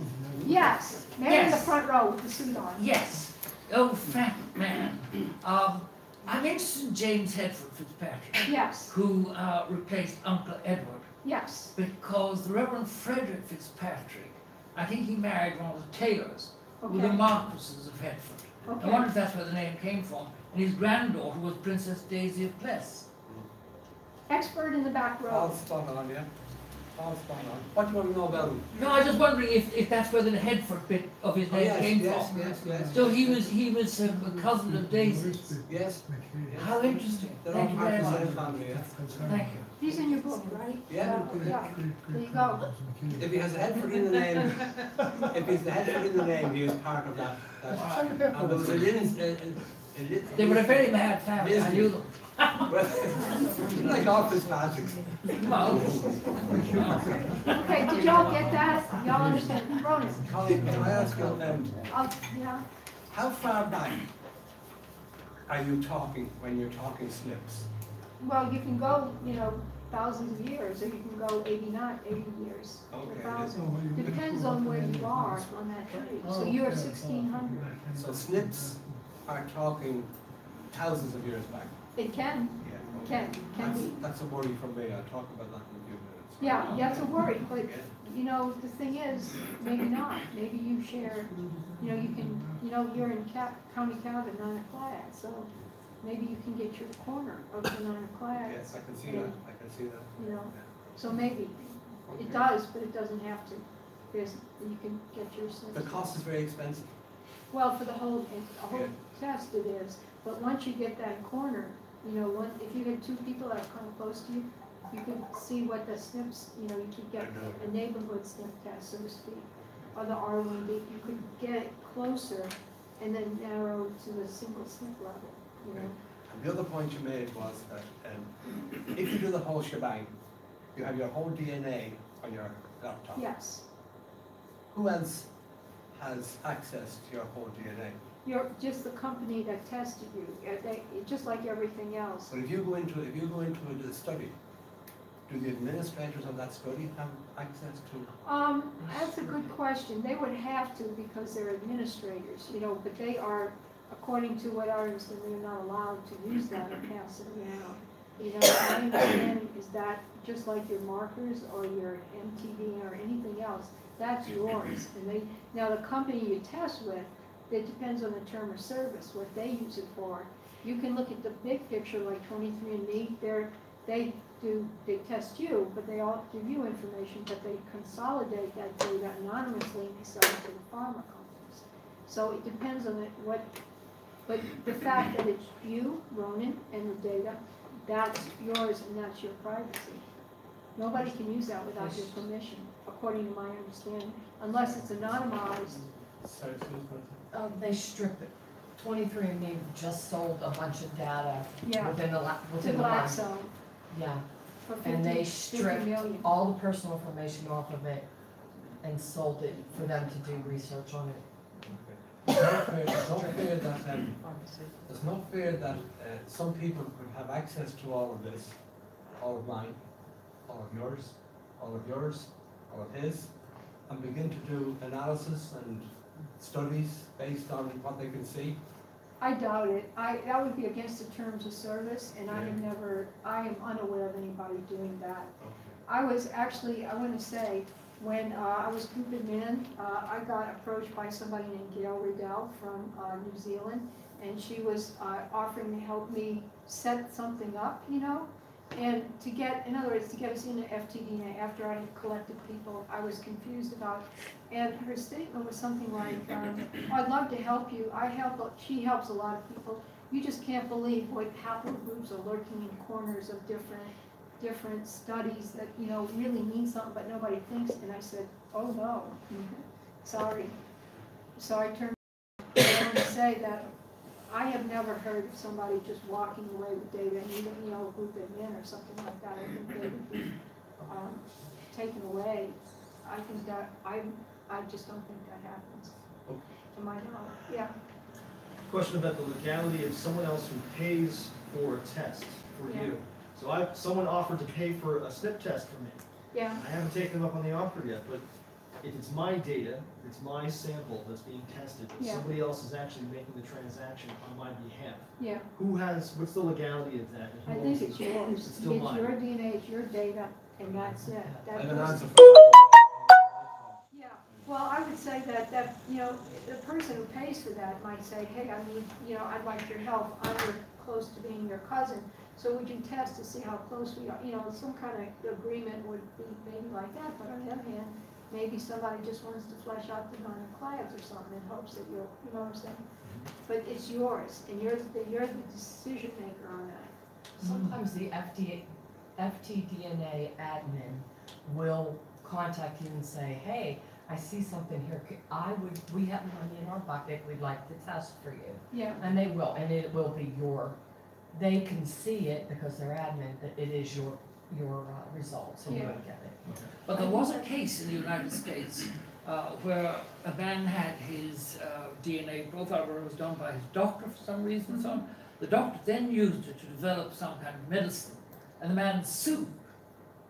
Yes. Man in the front row with the suit on. Yes. Oh, Frank, man. I'm interested in James Hedford Fitzpatrick. Yes. Who replaced Uncle Edward. Yes. Because the Reverend Frederick Fitzpatrick, I think he married one of the Taylors, who were the Okay. Marquises of Hedford. Okay. I wonder if that's where the name came from. And his granddaughter was Princess Daisy of Pless. Expert in the back All row. spot on, yeah. All spot on. What do you want to know about him? No, I was just wondering if that's where the Hedford bit of his name came from. Yes. So he was a cousin of Daisy's. Yes. How interesting. They're Thank all you part very of the much. same family, yeah. Thank you. He's in your book, right? Yeah. Yeah. There you go. If he has a Hedford in the name, if he's the Hedford in the name, he is part of that. And there was a They were a very mad family. I knew them. like all Fitzpatricks. Well, Okay, did y'all get that? Y'all understand? Ronan? Colin, can I ask you, Yeah. how far back are you talking when you're talking SNPs? Well, you can go, thousands of years, or you can go 80 years. Okay. 1,000. Depends on where you are on that tree. So you're 1600. So SNPs are talking thousands of years back. It can Yeah. can be. That's a worry for me. I'll talk about that in a few minutes. Yeah, that's a worry, but, the thing is, maybe not. Maybe you share, you can, you're in County Cavan, Nanaclad, so maybe you can get your corner of the Nanaclad. Yes, I can see that. I can see that. So maybe. It does, but it doesn't have to. You can get your SNPs. The cost is very expensive. Well, for the whole test it is, but once you get that corner, if you had 2 people that are kind of close to you, you could see what the SNPs, you could get a neighborhood SNP test, so to speak, or the R1B. You could get it closer and then narrow to a single SNP level, And the other point you made was that if you do the whole shebang, you have your whole DNA on your laptop. Yes. Who else has access to your whole DNA? You're just the company that tested you, just like everything else. But if you go into the study, do the administrators of that study have access to? That's a good question. They would have to because they're administrators, but they are, according to what I understand, they're not allowed to use that or pass it around. My understanding is that just like your markers or your MTV or anything else, that's yours. And now the company you test with, it depends on the term of service, what they use it for. You can look at the big picture like 23andMe, they test you, but they all give you information, but they consolidate that data anonymously and sell it to the pharma companies. So it depends on but the fact that it's you, Ronan, and the data, that's yours and that's your privacy. Nobody can use that without your permission, according to my understanding, unless it's anonymized. Sorry, They strip it. 23andMe just sold a bunch of data Yeah. within To a month. Glaxo Yeah, for 50, and they 50 stripped million. all the personal information off of it and sold it for them to do research on it. there's no fear that some people could have access to all of this, all of mine, all of yours, all of yours, all of his, and begin to do analysis and studies based on what they can see. I doubt it. That would be against the terms of service, and I am unaware of anybody doing that. I was actually, I want to say, when I was grouping in, I got approached by somebody named Gail Riddell from New Zealand, and she was offering to help me set something up, you know, and to get, in other words, to get us into FTDNA after I had collected people I was confused about. And her statement was something like, I'd love to help you. She helps a lot of people. You just can't believe what haplogroups are lurking in corners of different studies that, you know, really mean something, but nobody thinks. And I said, oh no, sorry. So I turned around to say that I have never heard of somebody just walking away with data and even, you know, group admin or something like that. I think they would be taken away. I think that, I just don't think that happens, to my knowledge. Yeah. Question about the legality of someone else who pays for a test for you. So someone offered to pay for a SNP test for me. Yeah. I haven't taken them up on the offer yet, but if it's my data, it's my sample that's being tested, but somebody else is actually making the transaction on my behalf. Yeah. What's the legality of that? I think it's yours. It's still mine. Your DNA, it's your data, and that's it. And an answer Yeah, well, I would say that, you know, the person who pays for that might say, hey, I need, you know, I'd like your help. I'm close to being your cousin. So would you test to see how close we are? You know, some kind of agreement would be maybe like that, but on the other hand, maybe somebody just wants to flesh out the non-clads or something in hopes that you'll, you know what I'm saying? But it's yours, and you're the decision maker on that. Sometimes the FTDNA admin will contact you and say, hey, I see something here. We have money in our bucket. We'd like to test for you. Yeah. And they will, and it will be they can see it because they're admin, that it is your results, and you will get it. But there was a case in the United States where a man had his DNA profile where it was done by his doctor for some reason. So on. The doctor then used it to develop some kind of medicine, and the man sued.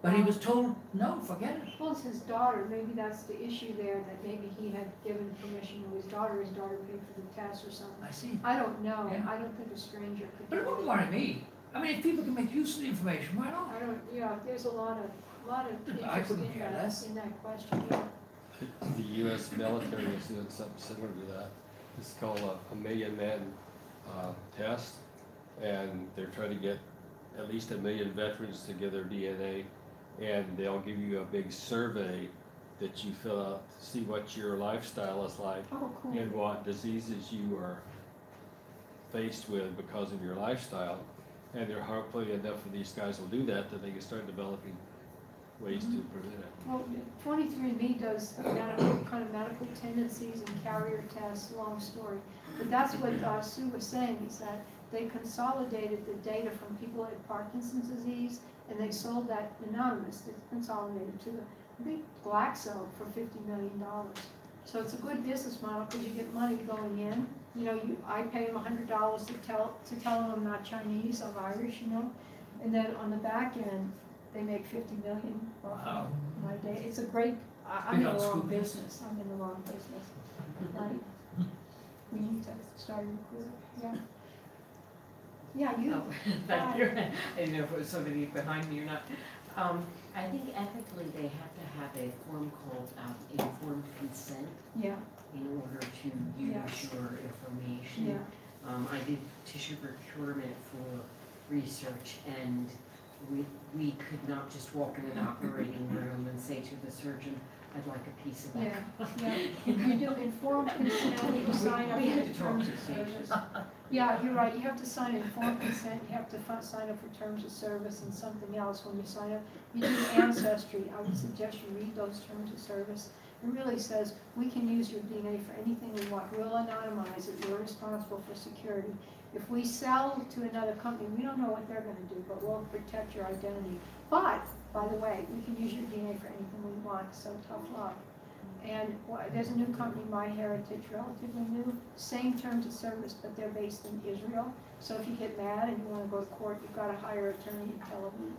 But he was told, no, forget it. Well, it's his daughter. Maybe that's the issue there, that maybe he had given permission to his daughter paid for the test or something. I see. I don't know. Yeah. I don't think a stranger could. But it wouldn't worry me. I mean, if people can make use of the information, why not? There's a lot of I interest couldn't care less. in that question, yeah. The U.S. military is doing something similar to that. It's called a million man test, and they're trying to get at least 1 million veterans to give their DNA, and they'll give you a big survey that you fill out to see what your lifestyle is like and what diseases you are faced with because of your lifestyle. And they're hopefully enough of these guys will do that they can start developing ways to prevent it. Well, 23andMe does kind of medical tendencies and carrier tests, long story. But that's what Sue was saying, is that they consolidated the data from people with Parkinson's disease, and they sold that anonymous. It's consolidated to I think Glaxo for $50 million. So it's a good business model because you get money going in. You know, I pay them $100 to tell them I'm not Chinese, I'm Irish, you know. And then on the back end, they make $50 million off my day. It's a great. I'm in the wrong business. I'm in the wrong business. Like, we need to start a recruiter. Yeah. Yeah, you. Oh, thank you. I didn't know if it was somebody behind me or not. I think ethically they have to have a form called informed consent. Yeah. In order to use your information. Yeah. I did tissue procurement for research, and we could not just walk in an operating room and say to the surgeon, I'd like a piece of that. Yeah. You do informed consent, you sign up for terms of service. Yeah, you're right, you have to sign informed consent, you have to sign up for terms of service and something else when you sign up. You do Ancestry, I would suggest you read those terms of service. It really says, we can use your DNA for anything we want. We'll anonymize it, you're responsible for security. If we sell to another company, we don't know what they're going to do, but we'll protect your identity. But, by the way, we can use your DNA for anything we want, so tough luck. And there's a new company, MyHeritage, relatively new, same terms of service, but they're based in Israel. So if you get mad and you want to go to court, you've got to hire an attorney in Tel Aviv.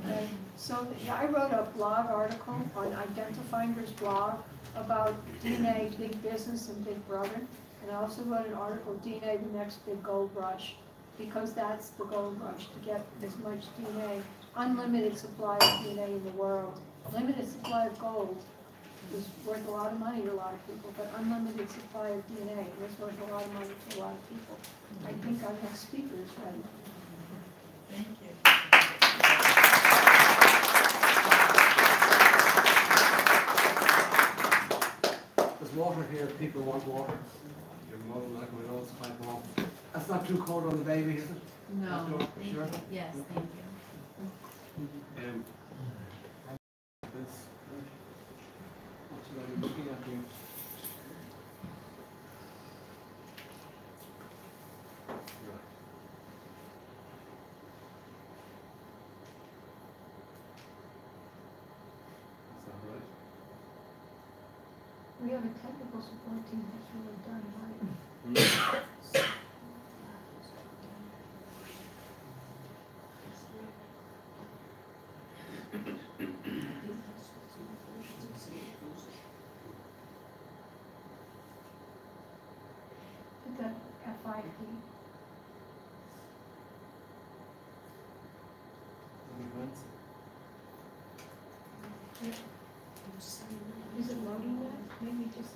Okay. So yeah, I wrote a blog article on Identifinder's blog about DNA, big business and big brother. And I also wrote an article, DNA, the next big gold rush, because that's the gold rush, to get as much DNA, unlimited supply of DNA in the world. Limited supply of gold is worth a lot of money to a lot of people, but unlimited supply of DNA is worth a lot of money to a lot of people. I think our next speaker is ready. Thank you. There's water here, if people want water. You're more than welcome, I know it's quite warm. That's not too cold on the baby, is it? No, Sure. thank you. Yes, thank you. What should I be looking at here? Right. Is that right? We have a technical support team that's really done right. Put that F5 key. Is it loading yet? Maybe just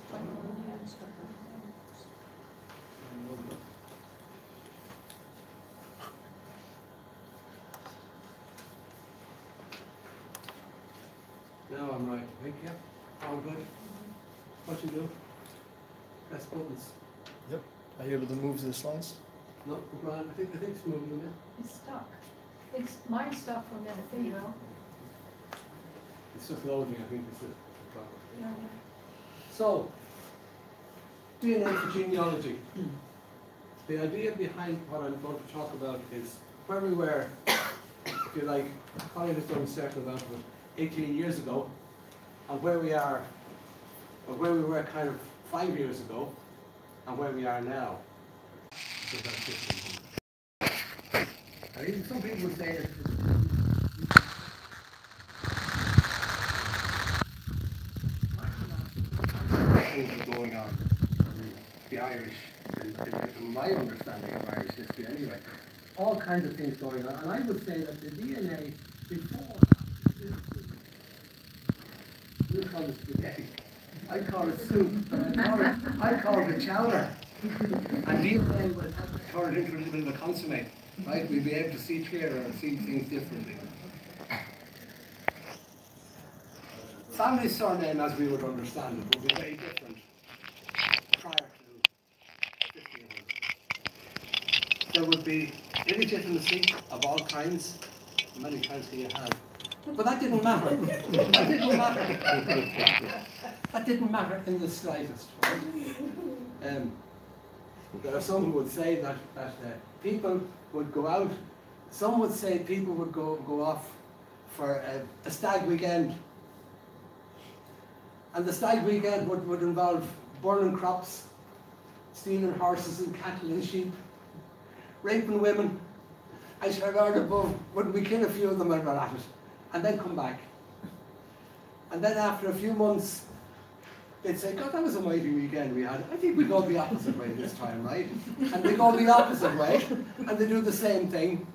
try to load it. Now I'm right, thank you. All good. What you do? Press buttons. Are you able to move the slides? No, we're grand. I think it's moving a bit. It's stuck. Mine's stuck for a minute, there you go. It's just loading, I think it's the problem. Yeah. So, DNA for genealogy. The idea behind what I'm going to talk about is where we were, if you like, Colin has done a certain amount of it 18 years ago, and where we are, or where we were kind of 5 years ago, and where we are now. So that's it. I think some people would say that things are going on in the Irish, in my understanding of Irish history anyway. All kinds of things going on, and I would say that the DNA before you call it spaghetti, I call it soup, I call it chowder. And DNA would have to turn it into a little bit of a consomme, right? We'd be able to see clearer and see things differently. Family surname, as we would understand it, would be very different prior to 1500. There would be illegitimacy of all kinds. How many kinds do you have? But that didn't matter. That didn't matter. That didn't matter in the slightest. Right? There are some who would say that people would go out. Some would say people would go off for a stag weekend. And the stag weekend would involve burning crops, stealing horses and cattle and sheep, raping women. I should have heard above, wouldn't we kill a few of them and run at it, and then come back. And then after a few months, they'd say, God, that was a mighty weekend we had. I think we go the opposite way this time, right? And they go the opposite way, and they do the same thing.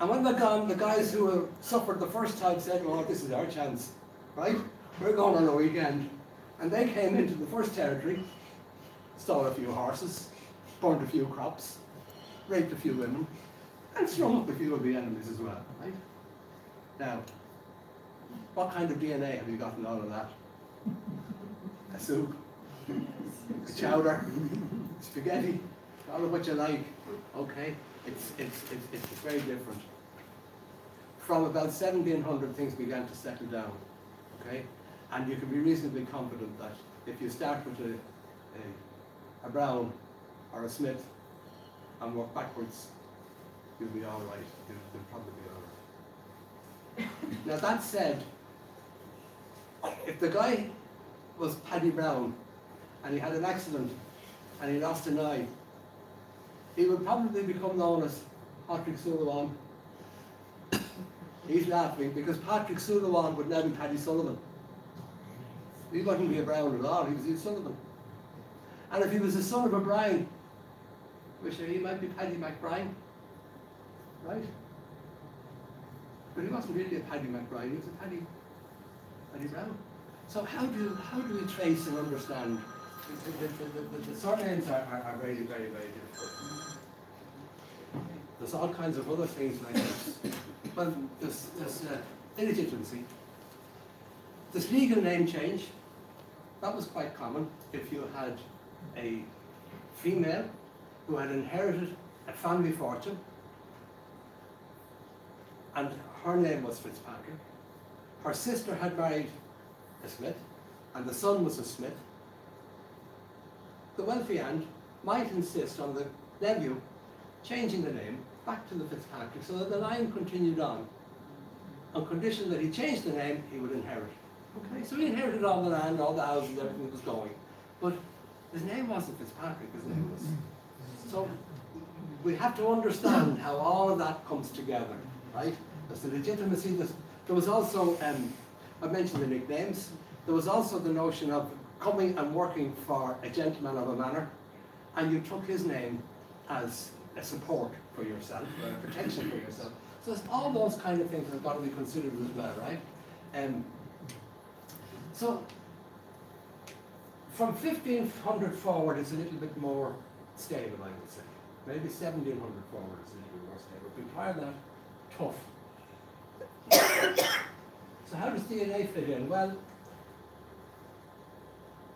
And when they're gone, the guys who suffered the first time said, oh, this is our chance, right? We're going on a weekend. And they came into the first territory, stole a few horses, burned a few crops, raped a few women, and strung up a few of the enemies as well, right? Now, what kind of DNA have you got in all of that? A soup, a chowder, spaghetti, all of what you like, okay? It's very different. From about 1700, things began to settle down, okay? And you can be reasonably confident that if you start with a Brown or a Smith and work backwards, you'll be all right. You'll probably be all right. Now that said, if the guy was Paddy Brown and he had an accident and he lost an eye, he would probably become known as Patrick Sullivan. He's laughing because Patrick Sullivan would now be Paddy Sullivan. He wouldn't be a Brown at all, he was Sullivan. And if he was the son of a Brian, he might be Paddy McBride, right? But he wasn't really a Paddy McBride, he was a Paddy Brown. So how do we trace and understand? The surnames are very, very, very difficult. There's all kinds of other things like this. Well, there's illegitimacy. This legal name change, that was quite common if you had a female who had inherited a family fortune and her name was Fitzpatrick. Her sister had married a Smith and the son was a Smith. The wealthy aunt might insist on the nephew changing the name back to the Fitzpatrick so that the line continued on condition that he changed the name, he would inherit. Okay, so he inherited all the land, all the houses, everything was going. But his name wasn't Fitzpatrick, his name was. So we have to understand how all of that comes together, right? There's the legitimacy. There was also, I mentioned the nicknames, there was also the notion of coming and working for a gentleman of a manor, and you took his name as a support for yourself, or a protection for yourself. So it's all those kind of things that have got to be considered as well, right? So from 1500 forward is a little bit more stable, I would say. Maybe 1700 forward is a little bit more stable. But prior to that, tough. So how does DNA fit in? Well,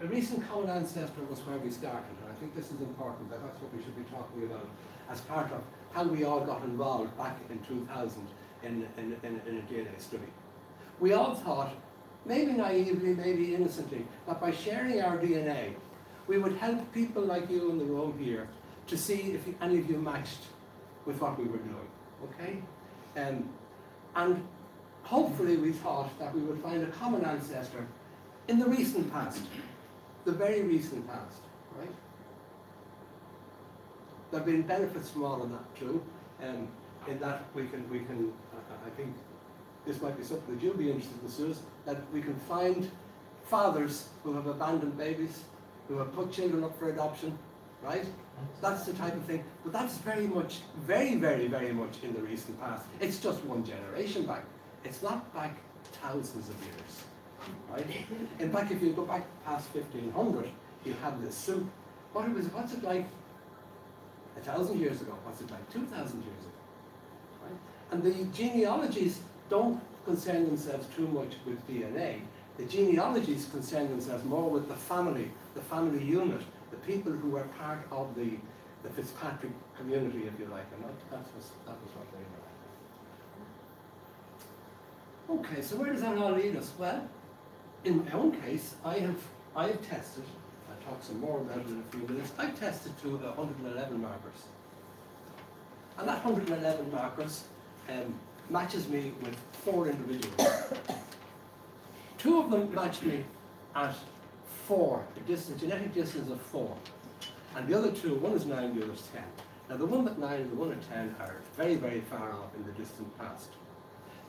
a recent common ancestor was where we started, and I think this is important, that that's what we should be talking about as part of how we all got involved back in 2000 in a DNA study. We all thought, maybe naively, maybe innocently, that by sharing our DNA, we would help people like you in the room here to see if any of you matched with what we were doing, okay? And hopefully we thought that we would find a common ancestor in the recent past, the very recent past, right? There have been benefits from all of that too, in that we can I think this might be something that you'll be interested in, Suze, that we can find fathers who have abandoned babies, who have put children up for adoption, right? That's the type of thing. But that's very much, very, very, very much in the recent past. It's just one generation back. It's not back thousands of years, right? In fact, if you go back past 1500, you have this what's it like 1,000 years ago? What's it like 2,000 years ago? Right? And the genealogies don't concern themselves too much with DNA. The genealogies concern themselves more with the family unit, the people who were part of the Fitzpatrick community, if you like, and that was what they were. Okay, so where does that all lead us? Well, in my own case, I have tested, I'll talk some more about it in a few minutes, I've tested to 111 markers. And that 111 markers matches me with 4 individuals. 2 of them matched me at 4, a genetic distance of 4. And the other 2, one is 9, the other is 10. Now the one at 9 and the one at 10 are very, very far off in the distant past.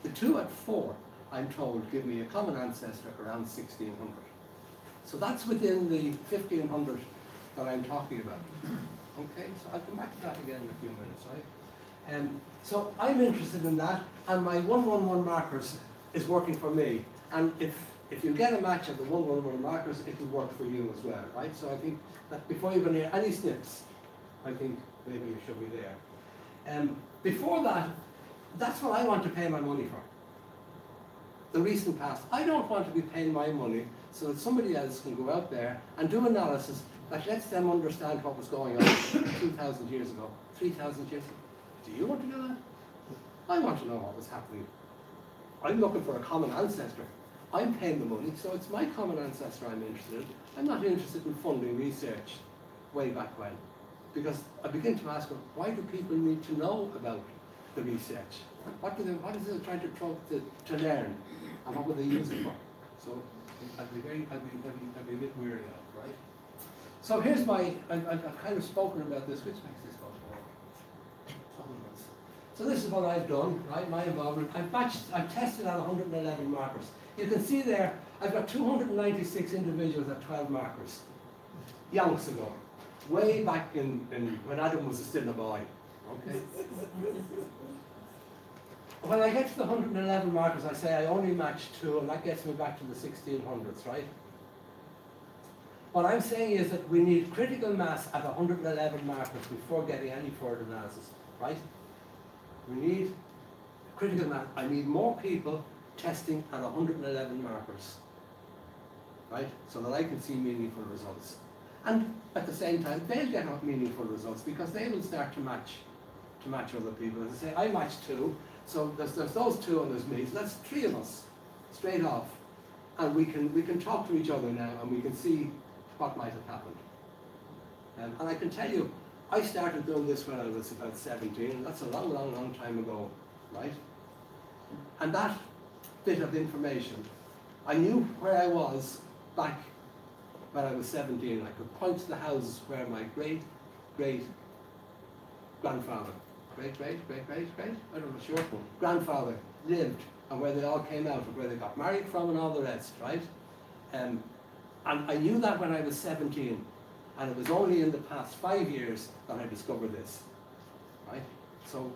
The 2 at 4, I'm told, give me a common ancestor around 1600. So that's within the 1500 that I'm talking about. Okay, so I'll come back to that again in a few minutes, right? So I'm interested in that, and my 111 markers is working for me. And if you get a match of the 111 markers, it will work for you as well, right? So I think that before you're going to hear any snips, I think maybe you should be there. Before that, that's what I want to pay my money for. The recent past. I don't want to be paying my money so that somebody else can go out there and do analysis that lets them understand what was going on 2,000 years ago, 3,000 years ago. Do you want to do that? I want to know what was happening. I'm looking for a common ancestor. I'm paying the money, so it's my common ancestor I'm interested in. I'm not interested in funding research way back when. Because I begin to ask, why do people need to know about the research? What is it trying to learn, and what will they use it for? So I'd be a bit weary of, right? So here's my, I've kind of spoken about this, which makes this go forward. So this is what I've done, right? My involvement. I've tested at 111 markers. You can see there, I've got 296 individuals at 12 markers. Yonks ago, way back in when Adam was still a boy. Okay. When I get to the 111 markers, I say I only match 2, and that gets me back to the 1600s, right? What I'm saying is that we need critical mass at 111 markers before getting any further analysis, right? We need critical mass. I need more people testing at 111 markers, right? So that I can see meaningful results. And at the same time, they'll get meaningful results because they will start to match other people. As I say, I match 2, so there's those 2 and there's me. So that's 3 of us, straight off. And we can talk to each other now and we can see what might have happened. And I can tell you, I started doing this when I was about 17. That's a long, long, long time ago, right? And that bit of information, I knew where I was back when I was 17. I could point to the houses where my great-grandfather, I don't know, sure, grandfather lived, and where they all came out, and where they got married from, and all the rest, right? And I knew that when I was 17, and it was only in the past 5 years that I discovered this, right? So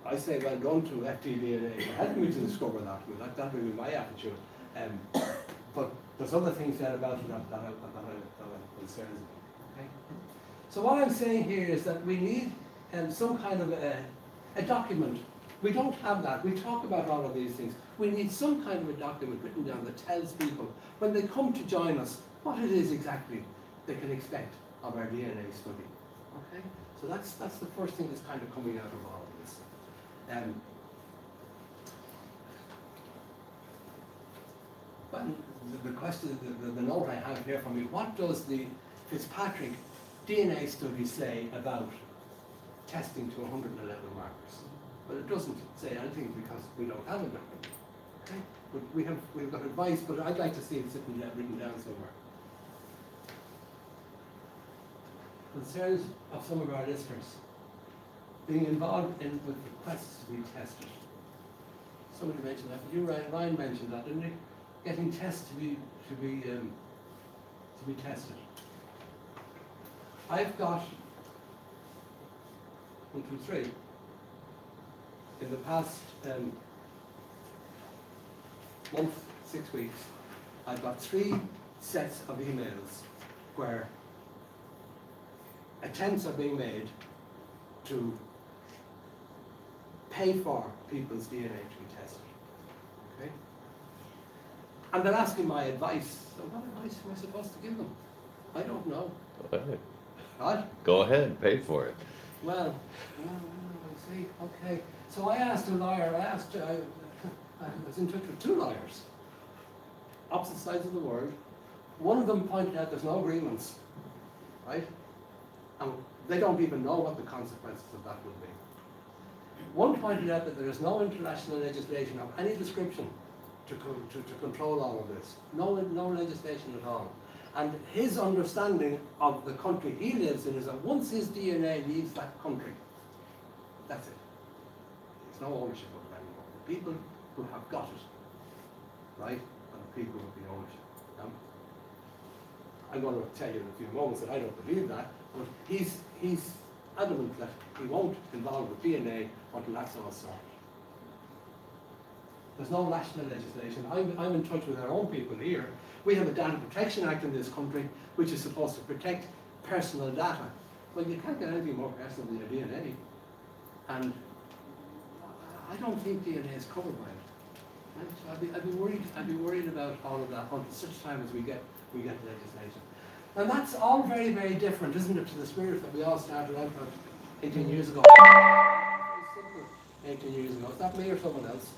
I say, well done to FTDNA for helping me to discover that. I mean, that would be my attitude. But there's other things there about it that concerns me. Okay? So what I'm saying here is that we need some kind of a document. We don't have that. We talk about all of these things. We need some kind of a document written down that tells people, when they come to join us, what it is exactly they can expect of our DNA study. Okay? So that's the first thing that's kind of coming out of all of this. But the question, the note I have here for me, what does the Fitzpatrick DNA study say about testing to 111 markers? But it doesn't say anything because we don't have a document. Okay? But we've got advice, but I'd like to see it written down somewhere. Concerns of some of our listeners being involved with requests to be tested. Somebody mentioned that. You, Ryan mentioned that, didn't he? Getting tests to be tested. I've got 1, 2, 3. In the past month, 6 weeks, I've got 3 sets of emails where attempts are being made to pay for people's DNA to be tested. Okay? And they're asking my advice. So what advice am I supposed to give them? I don't know. Go ahead. What? Go ahead, pay for it. Well, I see. Okay. So I asked a lawyer. I was in touch with 2 lawyers, opposite sides of the world. One of them pointed out there's no agreements, right? And they don't even know what the consequences of that will be. One pointed out that there is no international legislation of any description to control all of this. No legislation at all. And his understanding of the country he lives in is that once his DNA leaves that country, that's it. There's no ownership of it anymore. The people who have got it, right, are the people with the ownership. I'm going to tell you in a few moments that I don't believe that, but he's adamant that he won't involve with DNA until that's all sorted. There's no national legislation. I'm in touch with our own people here. We have a Data Protection Act in this country which is supposed to protect personal data. Well, you can't get anything more personal than your DNA. And I don't think DNA is covered by it. Right? So I'd be worried about all of that until such time as we get legislation. And that's all very, very different, isn't it, to the spirit that we all started out with 18 years ago. Very simple 18 years ago. Is that me or someone else?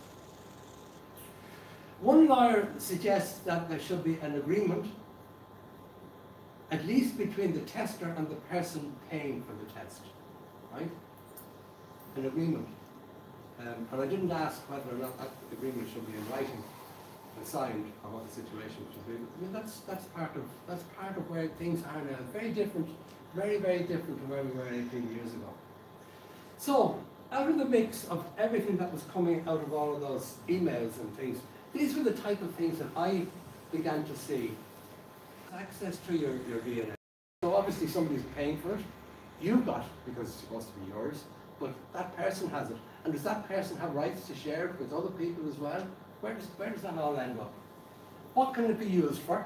One lawyer suggests that there should be an agreement, at least between the tester and the person paying for the test, right? An agreement. And I didn't ask whether or not that agreement should be in writing and signed, or what the situation should be. I mean, that's part of where things are now. Very different, very, very different to where we were 18 years ago. So, out of the mix of everything that was coming out of all of those emails and things, these were the type of things that I began to see. Access to your DNA. So obviously somebody's paying for it. You've got it because it's supposed to be yours, but that person has it. And does that person have rights to share it with other people as well? Where does that all end up? What can it be used for?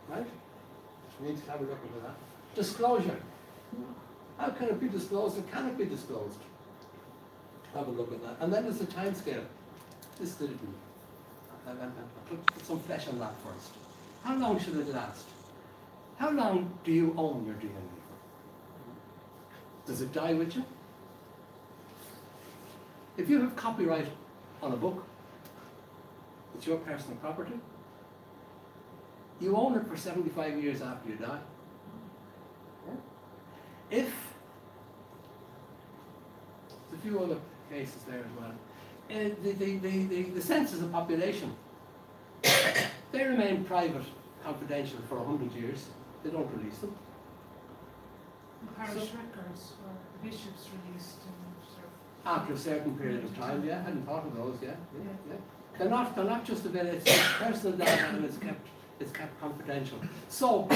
Right? We need to have a look into that. Disclosure. How can it be disclosed and can it be disclosed? Have a look at that. And then there's the time scale. This didn't. Put some flesh on that first. How long should it last? How long do you own your DNA for? Does it die with you? If you have copyright on a book, it's your personal property. You own it for 75 years after you die. Yeah? If there's a few other cases there as well. The census of population, they remain private, confidential for 100 years. They don't release them. Parish records or the bishops released after a certain period of time, yeah, I hadn't thought of those, yeah. They're not just available, it's personal data and it's kept confidential. So,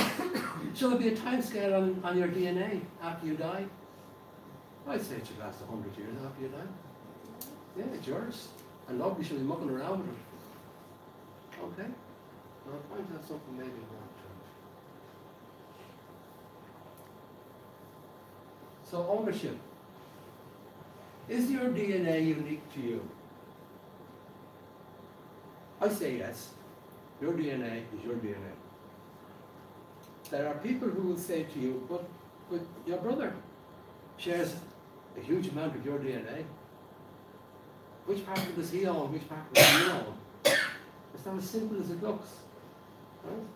should there be a time scale on your DNA after you die? I'd say it should last 100 years after you die. Yeah, it's yours. And nobody should be mucking around with it. Okay? Well, I'll point out something maybe more. So ownership. Is your DNA unique to you? I say yes. Your DNA is your DNA. There are people who will say to you, but your brother shares a huge amount of your DNA. Which part of it does he own? Which part does you own? It's not as simple as it looks. Right?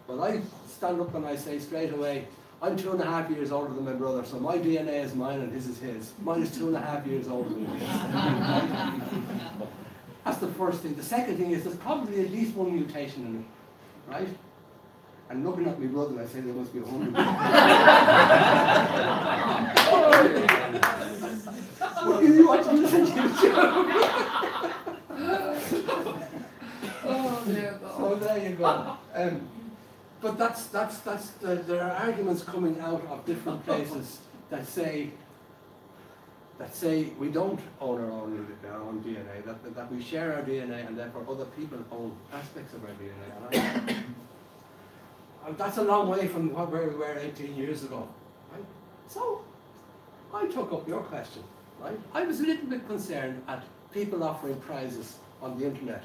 Well, I stand up and I say straight away, I'm 2.5 years older than my brother, so my DNA is mine and his is his. Mine is 2.5 years older than his. That's the first thing. The second thing is there's probably at least one mutation in it, right? And looking at my brother, I say there must be 100. Well, you watch listen to YouTube. Oh, dear God. So there you go. But there are arguments coming out of different places that say we don't own our own DNA, that we share our DNA and therefore other people own aspects of our DNA. And that's a long way from where we were 18 years ago. Right? So I took up your question. Right? I was a little bit concerned at people offering prizes on the internet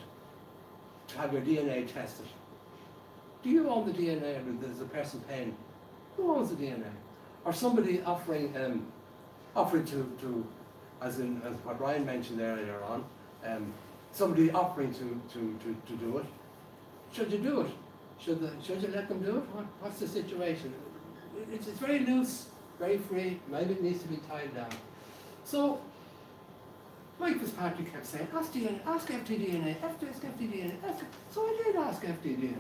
to have your DNA tested. Do you own the DNA, or there's a person paying? Who owns the DNA? Or somebody offering to as what Ryan mentioned earlier on, somebody offering to do it. Should you do it? Should you let them do it? What's the situation? It's very loose, very free. Maybe it needs to be tied down. So Mike Fitzpatrick kept saying, ask FTDNA, ask FTDNA. So I did ask FTDNA.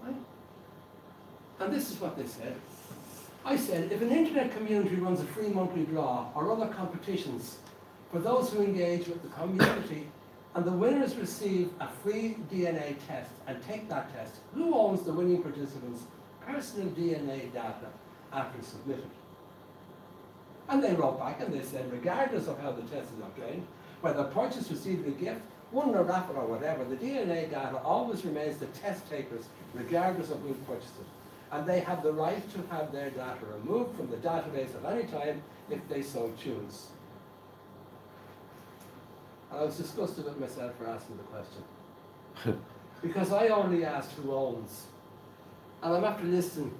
Right? And this is what they said. I said, if an internet community runs a free monthly draw or other competitions for those who engage with the community and the winners receive a free DNA test and take that test, who owns the winning participants' personal DNA data after submitted? And they wrote back and they said, regardless of how the test is obtained, whether purchase, received a gift, won a raffle or whatever, the DNA data always remains the test takers, regardless of who purchased it. And they have the right to have their data removed from the database at any time if they so choose. And I was disgusted with myself for asking the question. Because I only asked who owns. And I'm after listing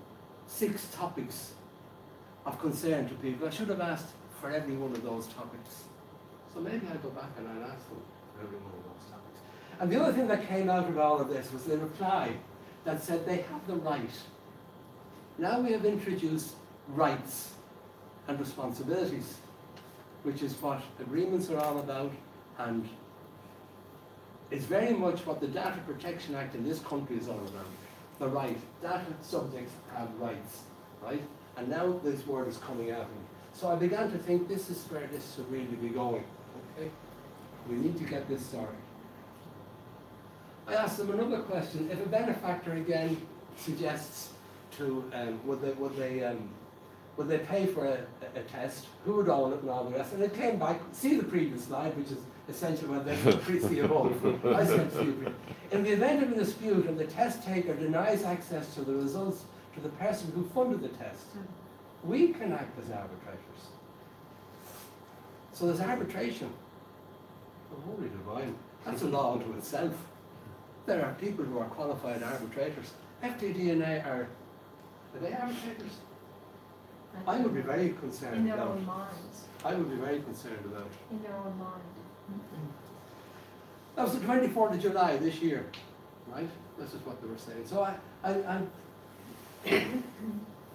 6 topics of concern to people. I should have asked for every one of those topics. So maybe I'll go back and I'll ask them for every one of those topics. And the other thing that came out of all of this was the reply that said they have the right. Now we have introduced rights and responsibilities. which is what agreements are all about, and it's very much what the Data Protection Act in this country is all about. The right. Data subjects have rights, right? And now this word is coming out of me. So I began to think this is where this should really be going. Okay? We need to get this started. I asked them another question. If a benefactor again suggests to, would they pay for a test? Who would own it and all the rest? And it came back, see the previous slide, which is essentially what they see above. I said to you, in the event of a dispute and the test taker denies access to the results to the person who funded the test, we can act as arbitrators. So there's arbitration. Oh, holy divine. That's a law unto itself. There are people who are qualified arbitrators. FTDNA are they arbitrators? I would be very concerned In their about. own minds. I would be very concerned about. In their own mind. That was the 24th of July this year, right? This is what they were saying. So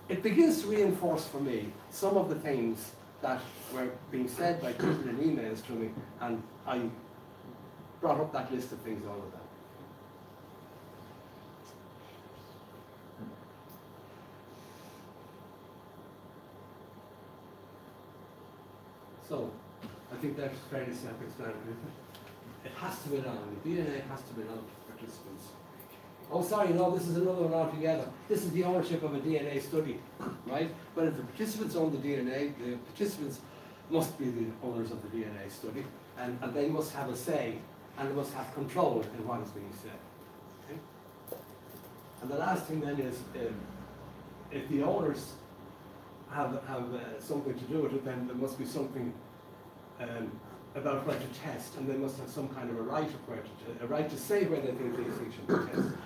it begins to reinforce for me some of the things that were being said by people in emails to me, and I brought up that list of things all of that. So, I think that's fairly self-explanatory. It has to be done. The DNA has to be done to participants. Oh, sorry, no, this is another one altogether. This is the ownership of a DNA study, right? But if the participants own the DNA, the participants must be the owners of the DNA study, and they must have a say, and they must have control in what is being said. Okay? And the last thing then is, if the owners have something to do with it, then there must be something about where to test, and they must have some kind of a right of where to, a right to say where they think these things should be tested.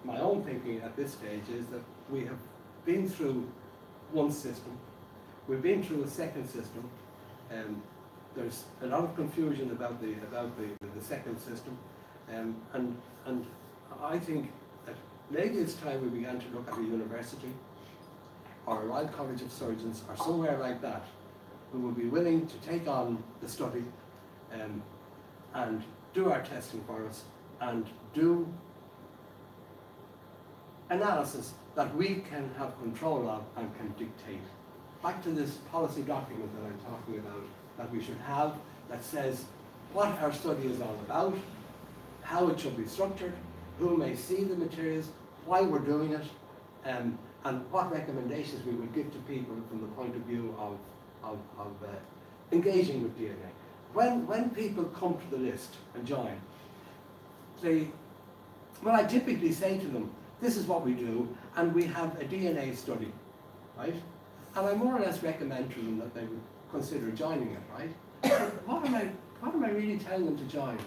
My own thinking at this stage is that we have been through one system, we've been through a second system, there's a lot of confusion about the second system, and I think that maybe it's time we began to look at a university or a Royal College of Surgeons or somewhere like that, who will be willing to take on the study and do our testing for us and do analysis that we can have control of and can dictate. Back to this policy document that I'm talking about, that we should have, that says what our study is all about, how it should be structured, who may see the materials, why we're doing it, and what recommendations we would give to people from the point of view of engaging with DNA. When people come to the list and join, I typically say to them, this is what we do, and we have a DNA study, right? And I more or less recommend to them that they would consider joining it, right? What am I really telling them to join?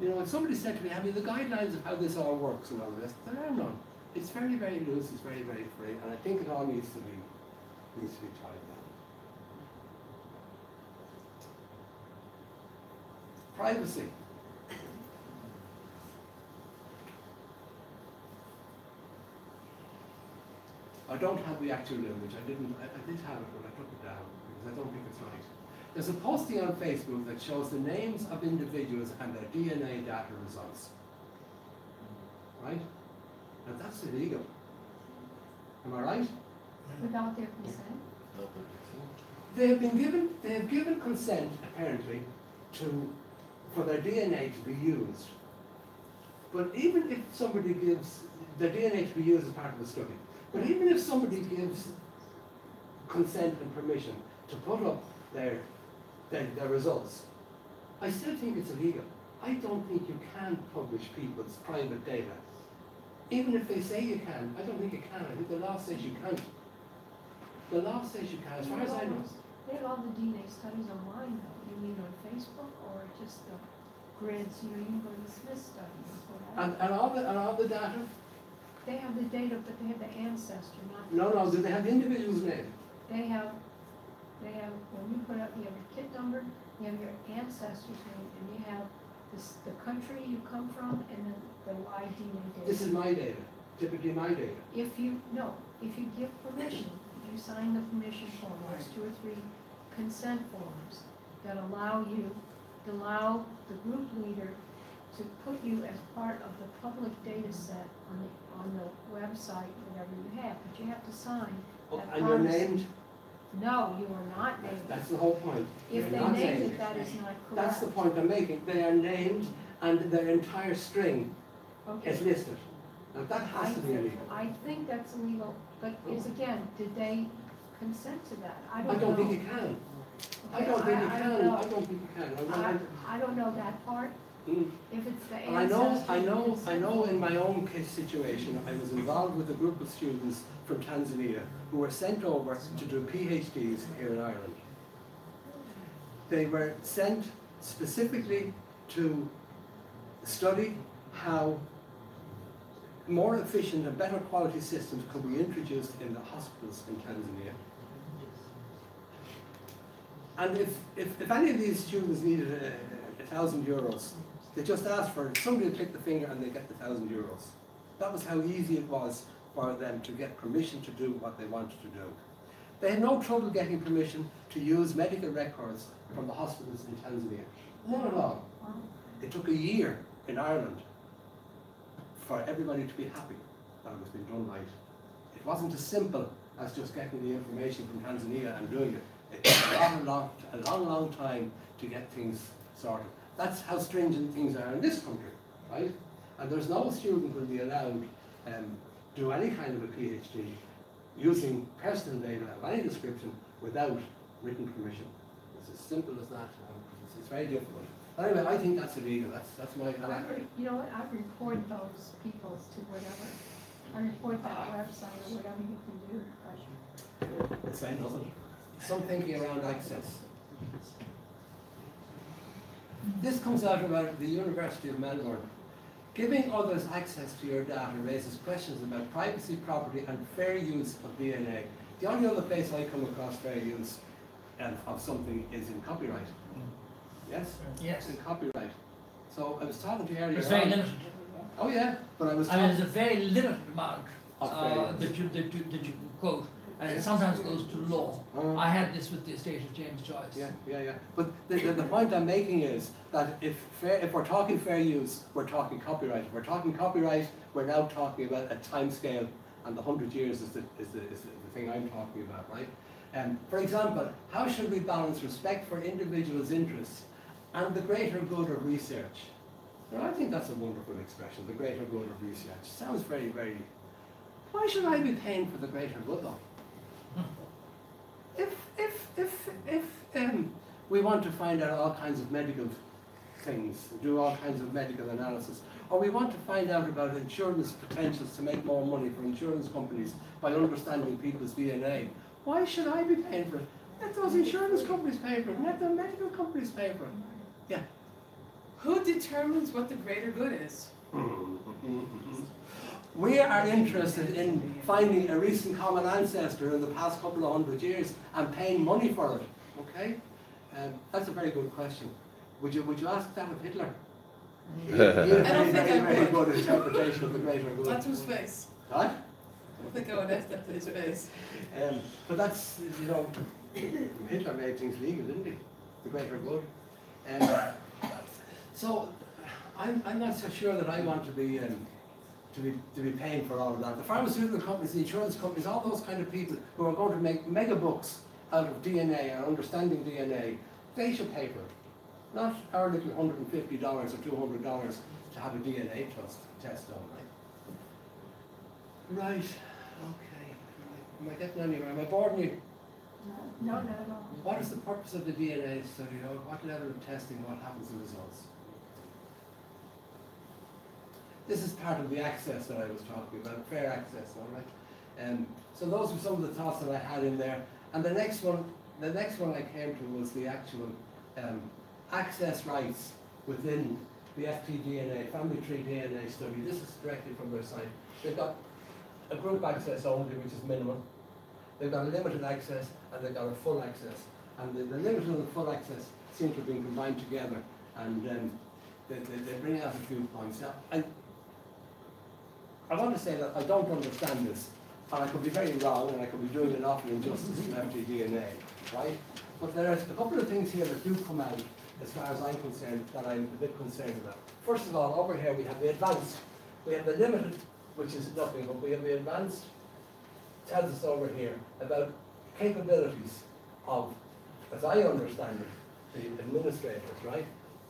You know, if somebody said to me, have you the guidelines of how this all works and all this? There are none. It's very, very loose, it's very, very free, and I think it all needs to be tried down. Privacy. I don't have the actual image. I did have it, but I took it down because I don't think it's right. There's a posting on Facebook that shows the names of individuals and their DNA data results. Right? Now that's illegal. Am I right? Without their consent? They have given consent, apparently, for their DNA to be used. But even if somebody gives their DNA to be used as part of the study, but even if somebody gives consent and permission to put up their results, I still think it's illegal. I don't think you can publish people's private data. Even if they say you can, I don't think you can. I think the law says you can't. The law says you can, as far as I know. They have all the DNA studies online, though. You mean on Facebook or just the grids? You know, you can go to the Smith studies. And all the data? They have the data, but they have the ancestor, not the No, do they have the individual's name? They have, when you put up, you have your kit number, you have your ancestor's name, and you have the country you come from, and then the live DNA data. This is my data, typically my data. If you give permission, you sign the permission form, there's 2 or 3 consent forms that allow the group leader to put you as part of the public data set on the website, whatever you have, but you have to sign that And you're promise. named? No, you are not named. That's the whole point. If You're they not named named. it, that is not correct. That's the point I'm making. They are named and their entire string Okay. is listed. Now that has to be illegal. I think that's illegal, but it's again, did they consent to that? I I don't know. don't think you can. I Okay, don't think you I can. don't know. I don't think you can. I don't know that part. Mm. If it's the And ancestors. I know in my own case situation, I was involved with a group of students from Tanzania who were sent over to do PhDs here in Ireland. They were sent specifically to study how more efficient and better quality systems could be introduced in the hospitals in Tanzania. And if any of these students needed €1,000, they just asked for it. Somebody would click the finger and they get the €1,000. That was how easy it was for them to get permission to do what they wanted to do. They had no trouble getting permission to use medical records from the hospitals in Tanzania. Not at all. It took a year in Ireland for everybody to be happy that it was being done right. It wasn't as simple as just getting the information from Tanzania and doing it. It took a long time to get things sorted. That's how stringent things are in this country, right? And there's no student will be allowed do any kind of a PhD using personal data of any description without written permission. It's as simple as that. It's very difficult. Anyway, I think that's illegal. That's my. You know what? I report those people to whatever. I report that website or whatever you can do. It's saying nothing. Some thinking around access. This comes out of the University of Melbourne. Giving others access to your data raises questions about privacy, property, and fair use of DNA. The only other place I come across fair use of something is in copyright. Yes? Yes. In copyright. So I was talking to you earlier. It's very on. limited. Oh yeah, but I was. I mean, there's a very limited amount Of that you can quote, and it sometimes goes to law. I had this with the estate of James Joyce. Yeah. But the point I'm making is that if we're talking fair use, we're talking copyright. If we're talking copyright, we're now talking about a time scale, and the 100 years is the thing I'm talking about, right? For example, how should we balance respect for individuals' interests and the greater good of research? Now, I think that's a wonderful expression, the greater good of research. Sounds very, very... Why should I be paying for the greater good though? If we want to find out all kinds of medical things, do all kinds of medical analysis, or we want to find out about insurance potentials to make more money for insurance companies by understanding people's DNA, why should I be paying for it? Let those insurance companies pay for it, let the medical companies pay for it. Yeah. Who determines what the greater good is? We are interested in finding a recent common ancestor in the past couple of 100 years and paying money for it. Okay? That's a very good question. Would you ask that of Hitler? I don't think I very would. good interpretation of the greater good. Not to his face. What? I don't think I would ask that to his face. But that's, Hitler made things legal, didn't he? The greater good. So I'm not so sure that I want to be paying for all of that. The pharmaceutical companies, the insurance companies, all those kind of people who are going to make mega books out of DNA and understanding DNA, they should pay for it. Not our little $150 or $200 to have a DNA test done, right? Right, okay. Am I getting anywhere? Am I boring you? No, not at all. What is the purpose of the DNA study? What level of testing? What happens in results? This is part of the access that I was talking about, fair access, all right? So those were some of the thoughts that I had in there. And the next one I came to was the actual access rights within the FTDNA, family tree DNA study. This is directly from their site. They've got a group access only, which is minimum. They've got a limited access and they've got a full access. And the limited and the full access seem to have been combined together, and they bring out a few points. Now, I want to say that I don't understand this, and I could be very wrong, and I could be doing an awful injustice to FTDNA, right? But there are a couple of things here that do come out, as far as I'm concerned, that I'm a bit concerned about. First of all, over here we have the advanced. We have the limited, which is nothing, but we have the advanced, tells us over here about capabilities of, as I understand it, the administrators, right?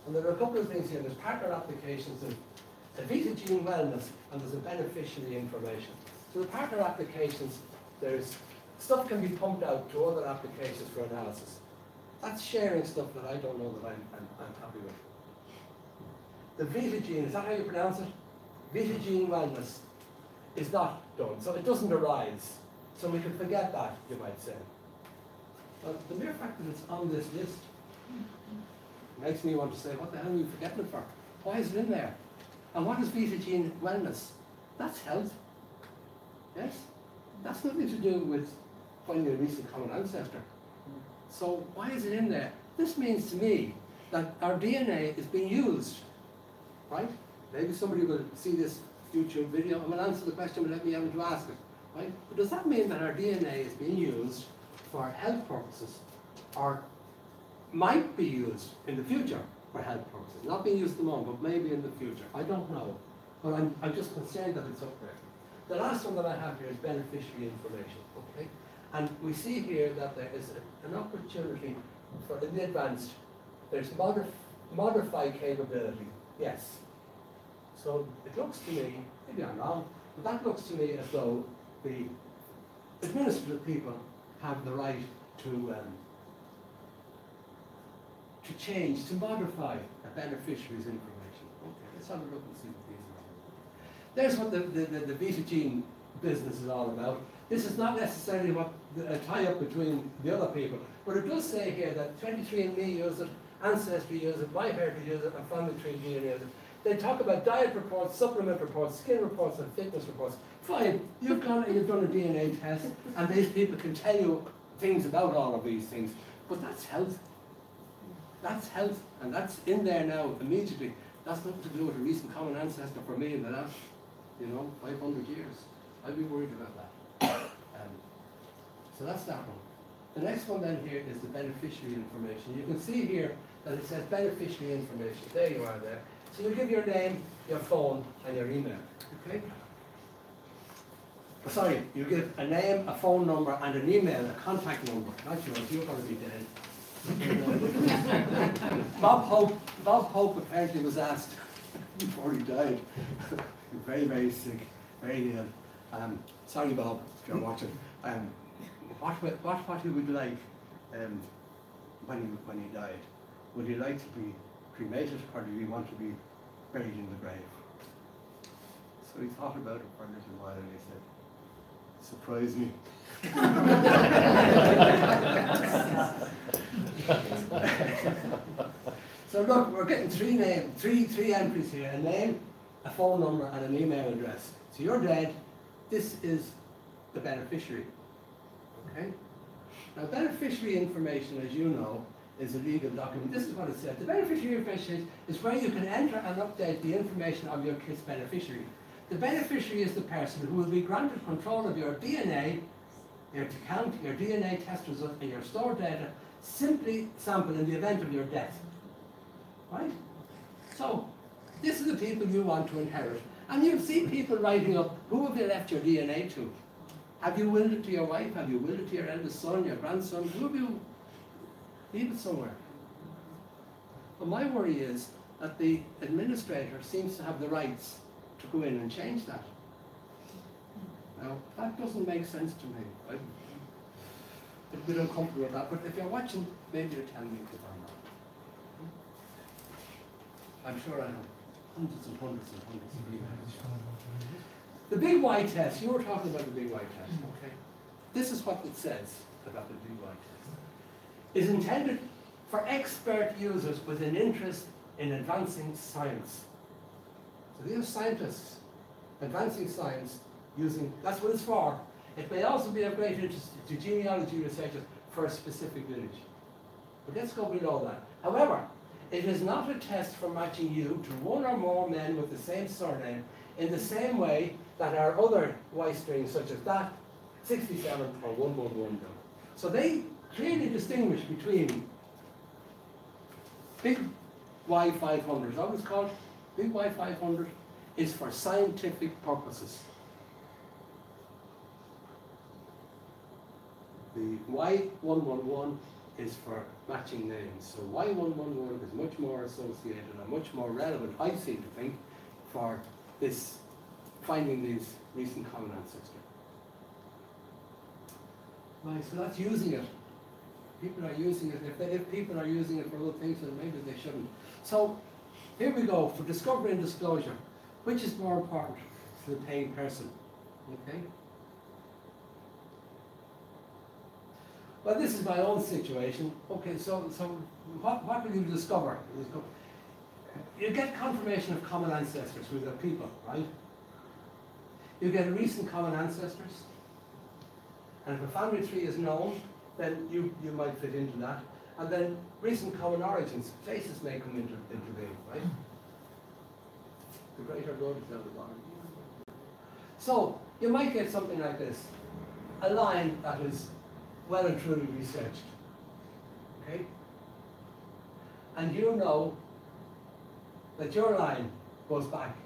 And there are a couple of things here. There's partner applications and a Visa Gene Wellness, and there's a beneficiary information. So the partner applications, there's stuff can be pumped out to other applications for analysis. That's sharing stuff that I don't know that I'm happy with. The Visa Gene, is that how you pronounce it? Visa Gene Wellness is not done, so it doesn't arise. So we can forget that, you might say. But the mere fact that it's on this list makes me want to say, what the hell are we forgetting it for? Why is it in there? And what is Visa Gene Wellness? That's health. Yes? That's nothing to do with finding a recent common ancestor. So why is it in there? This means to me that our DNA is being used, right? Maybe somebody will see this YouTube video and will answer the question without me having to ask it, right? But does that mean that our DNA is being used for health purposes, or might be used in the future for health purposes? Not being used at the moment, but maybe in the future. I don't know. But I'm just concerned that it's up there. The last one that I have here is beneficiary information, okay? And we see here that there is an opportunity for, in the advanced, there's modified capability, yes. So it looks to me, maybe I'm wrong, but that looks to me as though the administrative people have the right to change, to modify a beneficiary's information. Okay, let's have a look and see what these are. There's what the Visa Gene business is all about. This is not necessarily what a tie-up between the other people, but it does say here that 23andMe use it, Ancestry use it, MyHeritage use it, and Family Tree use it. They talk about diet reports, supplement reports, skin reports, and fitness reports. Fine, you've gone and you've done a DNA test, and these people can tell you things about all of these things, but that's health. That's health, and that's in there now immediately. That's nothing to do with a recent common ancestor for me in the last, 500 years. I'd be worried about that. So that's that one. The next one then here is the beneficiary information. You can see here that it says beneficiary information. There you are there. So you give your name, your phone, and your email. Okay? Sorry, you give a name, a phone number, and an email, a contact number. Not yours, you're going to be dead. Bob Hope apparently was asked before he died. Very, very sick, very ill. Sorry, Bob, if you're watching. What he would like when he died? Would he like to be cremated, or did he want to be buried in the grave? So he thought about it for a little while, and he said, "Surprise me." So look, we're getting three entries here: a name, a phone number, and an email address. So you're dead. This is the beneficiary. Okay? Now, beneficiary information, as you know, is a legal document. This is what it says. The beneficiary information is where you can enter and update the information of your kid's beneficiary. The beneficiary is the person who will be granted control of your DNA, your account, your DNA test result, and your stored data, simply sample in the event of your death. Right? So, this is the people you want to inherit. And you see people writing up, who have you left your DNA to? Have you willed it to your wife? Have you willed it to your eldest son, your grandson? Who have you? Leave it somewhere. But my worry is that the administrator seems to have the rights to go in and change that. Now, that doesn't make sense to me. I'm a bit uncomfortable with that, but if you're watching, maybe you'll tell me if I'm not. I'm sure I have hundreds and hundreds and hundreds of emails. The Big Y test, you were talking about the Big Y test, okay? This is what it says about the Big Y test. Is intended for expert users with an interest in advancing science. So these are scientists advancing science using, that's what it's for. It may also be of great interest to genealogy researchers for a specific village. But let's go below that. However, it is not a test for matching you to one or more men with the same surname in the same way that our other Y strings, such as that, 67 or 111 do. So they clearly distinguish between big Y500s. I was called big Y500 is for scientific purposes. The Y111 is for matching names. So Y111 is much more associated and much more relevant, I seem to think, for this finding these recent common ancestors. Right, so that's using it. People are using it. If people are using it for other things, then maybe they shouldn't. So here we go, for discovery and disclosure. Which is more important to the paying person? Okay? Well, this is my own situation. Okay, so what will you discover? You get confirmation of common ancestors with the people, right? You get recent common ancestors. And if a family tree is known, then you might fit into that. And then recent common origins, places may come into being, right? The greater good is down the bottom. So you might get something like this, a line that is well and truly researched, okay? And you know that your line goes back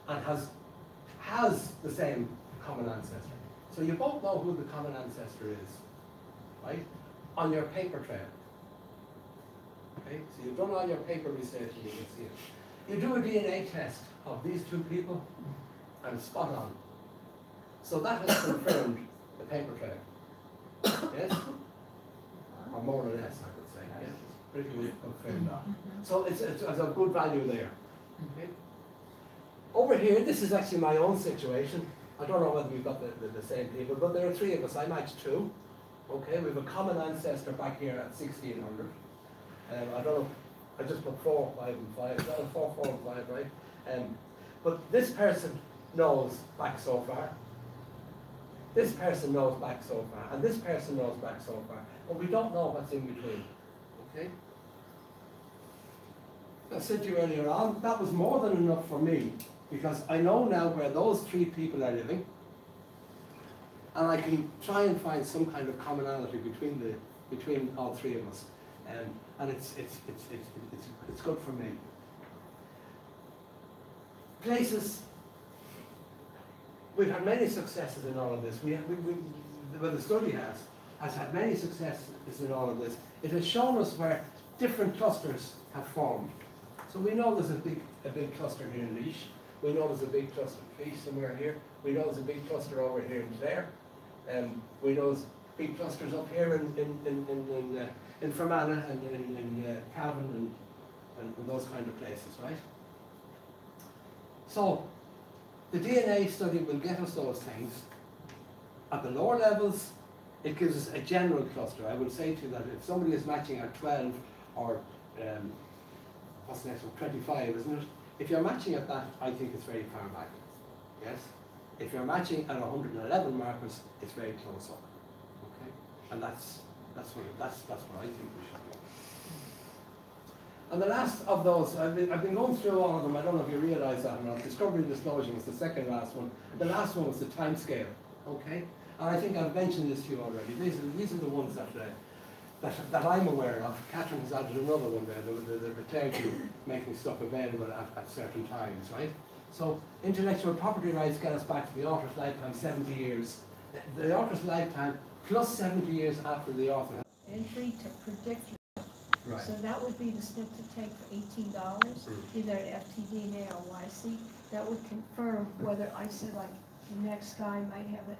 and has the same common ancestor. So you both know who the common ancestor is, right? On your paper trail. Okay? So you've done all your paper research and you can see it. You do a DNA test of these two people and it's spot on. So that has confirmed the paper trail. Yes? Or more or less, I could say. Yes? Pretty much confirmed that. So it's a good value there. Okay? Over here, this is actually my own situation. I don't know whether we've got the same people, but there are three of us. I matched two. Okay, we have a common ancestor back here at 1600. I don't know, I just put 4, 5, and 5. 4, 4, and 5, right? But this person knows back so far. This person knows back so far. And this person knows back so far. But we don't know what's in between. Okay? I said to you earlier on, that was more than enough for me. Because I know now where those three people are living, and I can try and find some kind of commonality between all three of us, and it's good for me. Places, we've had many successes in all of this. Well, the study has had many successes in all of this. It has shown us where different clusters have formed. So we know there's a big cluster here in Laois. We know there's a big cluster somewhere here. We know there's a big cluster over here and there. We know there's big clusters up here in Fermanagh and in Cavan and those kind of places, right? So the DNA study will get us those things. At the lower levels, it gives us a general cluster. I would say to you that if somebody is matching at 12 or what's the next one, 25, isn't it? If you're matching at that, I think it's very far back. Yes? If you're matching at 111 markers, it's very close up. Okay? And that's what I think we should do. And the last of those, I've been going through all of them. I don't know if you realise that or not. Discovery and disclosure was the second last one. The last one was the time scale. Okay? And I think I've mentioned this to you already. These are the ones that I'm aware of. Catherine has added another one there, the clergy making stuff available at certain times, right? So intellectual property rights get us back to the author's lifetime, 70 years. The author's lifetime plus 70 years after the author. Entry to predict. Right. So that would be the snip to take for $18, either at FTDNA or YC. That would confirm whether I said like the next guy might have it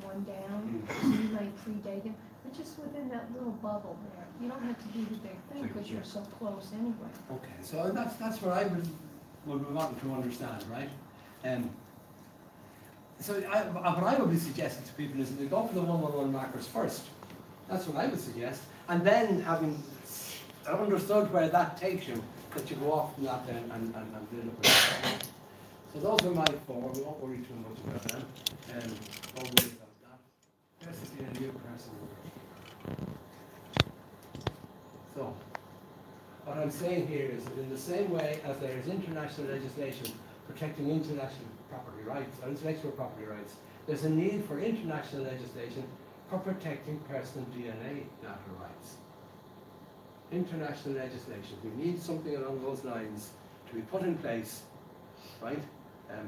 one down, so you might predate him. But just within that little bubble there. You don't have to do the big thing because you're so close anyway. Okay, so that's what I would want to understand, right? So what I would be suggesting to people is that they go for the 111 markers first. That's what I would suggest. And then having understood where that takes you, that you go off from that then and build up with that. So those are my 4. We won't worry too much about them. Don't worry about that. This is the new person. So, what I'm saying here is that in the same way as there is international legislation protecting intellectual property rights, or intellectual property rights, there's a need for international legislation for protecting personal DNA data rights. International legislation, we need something along those lines to be put in place, right?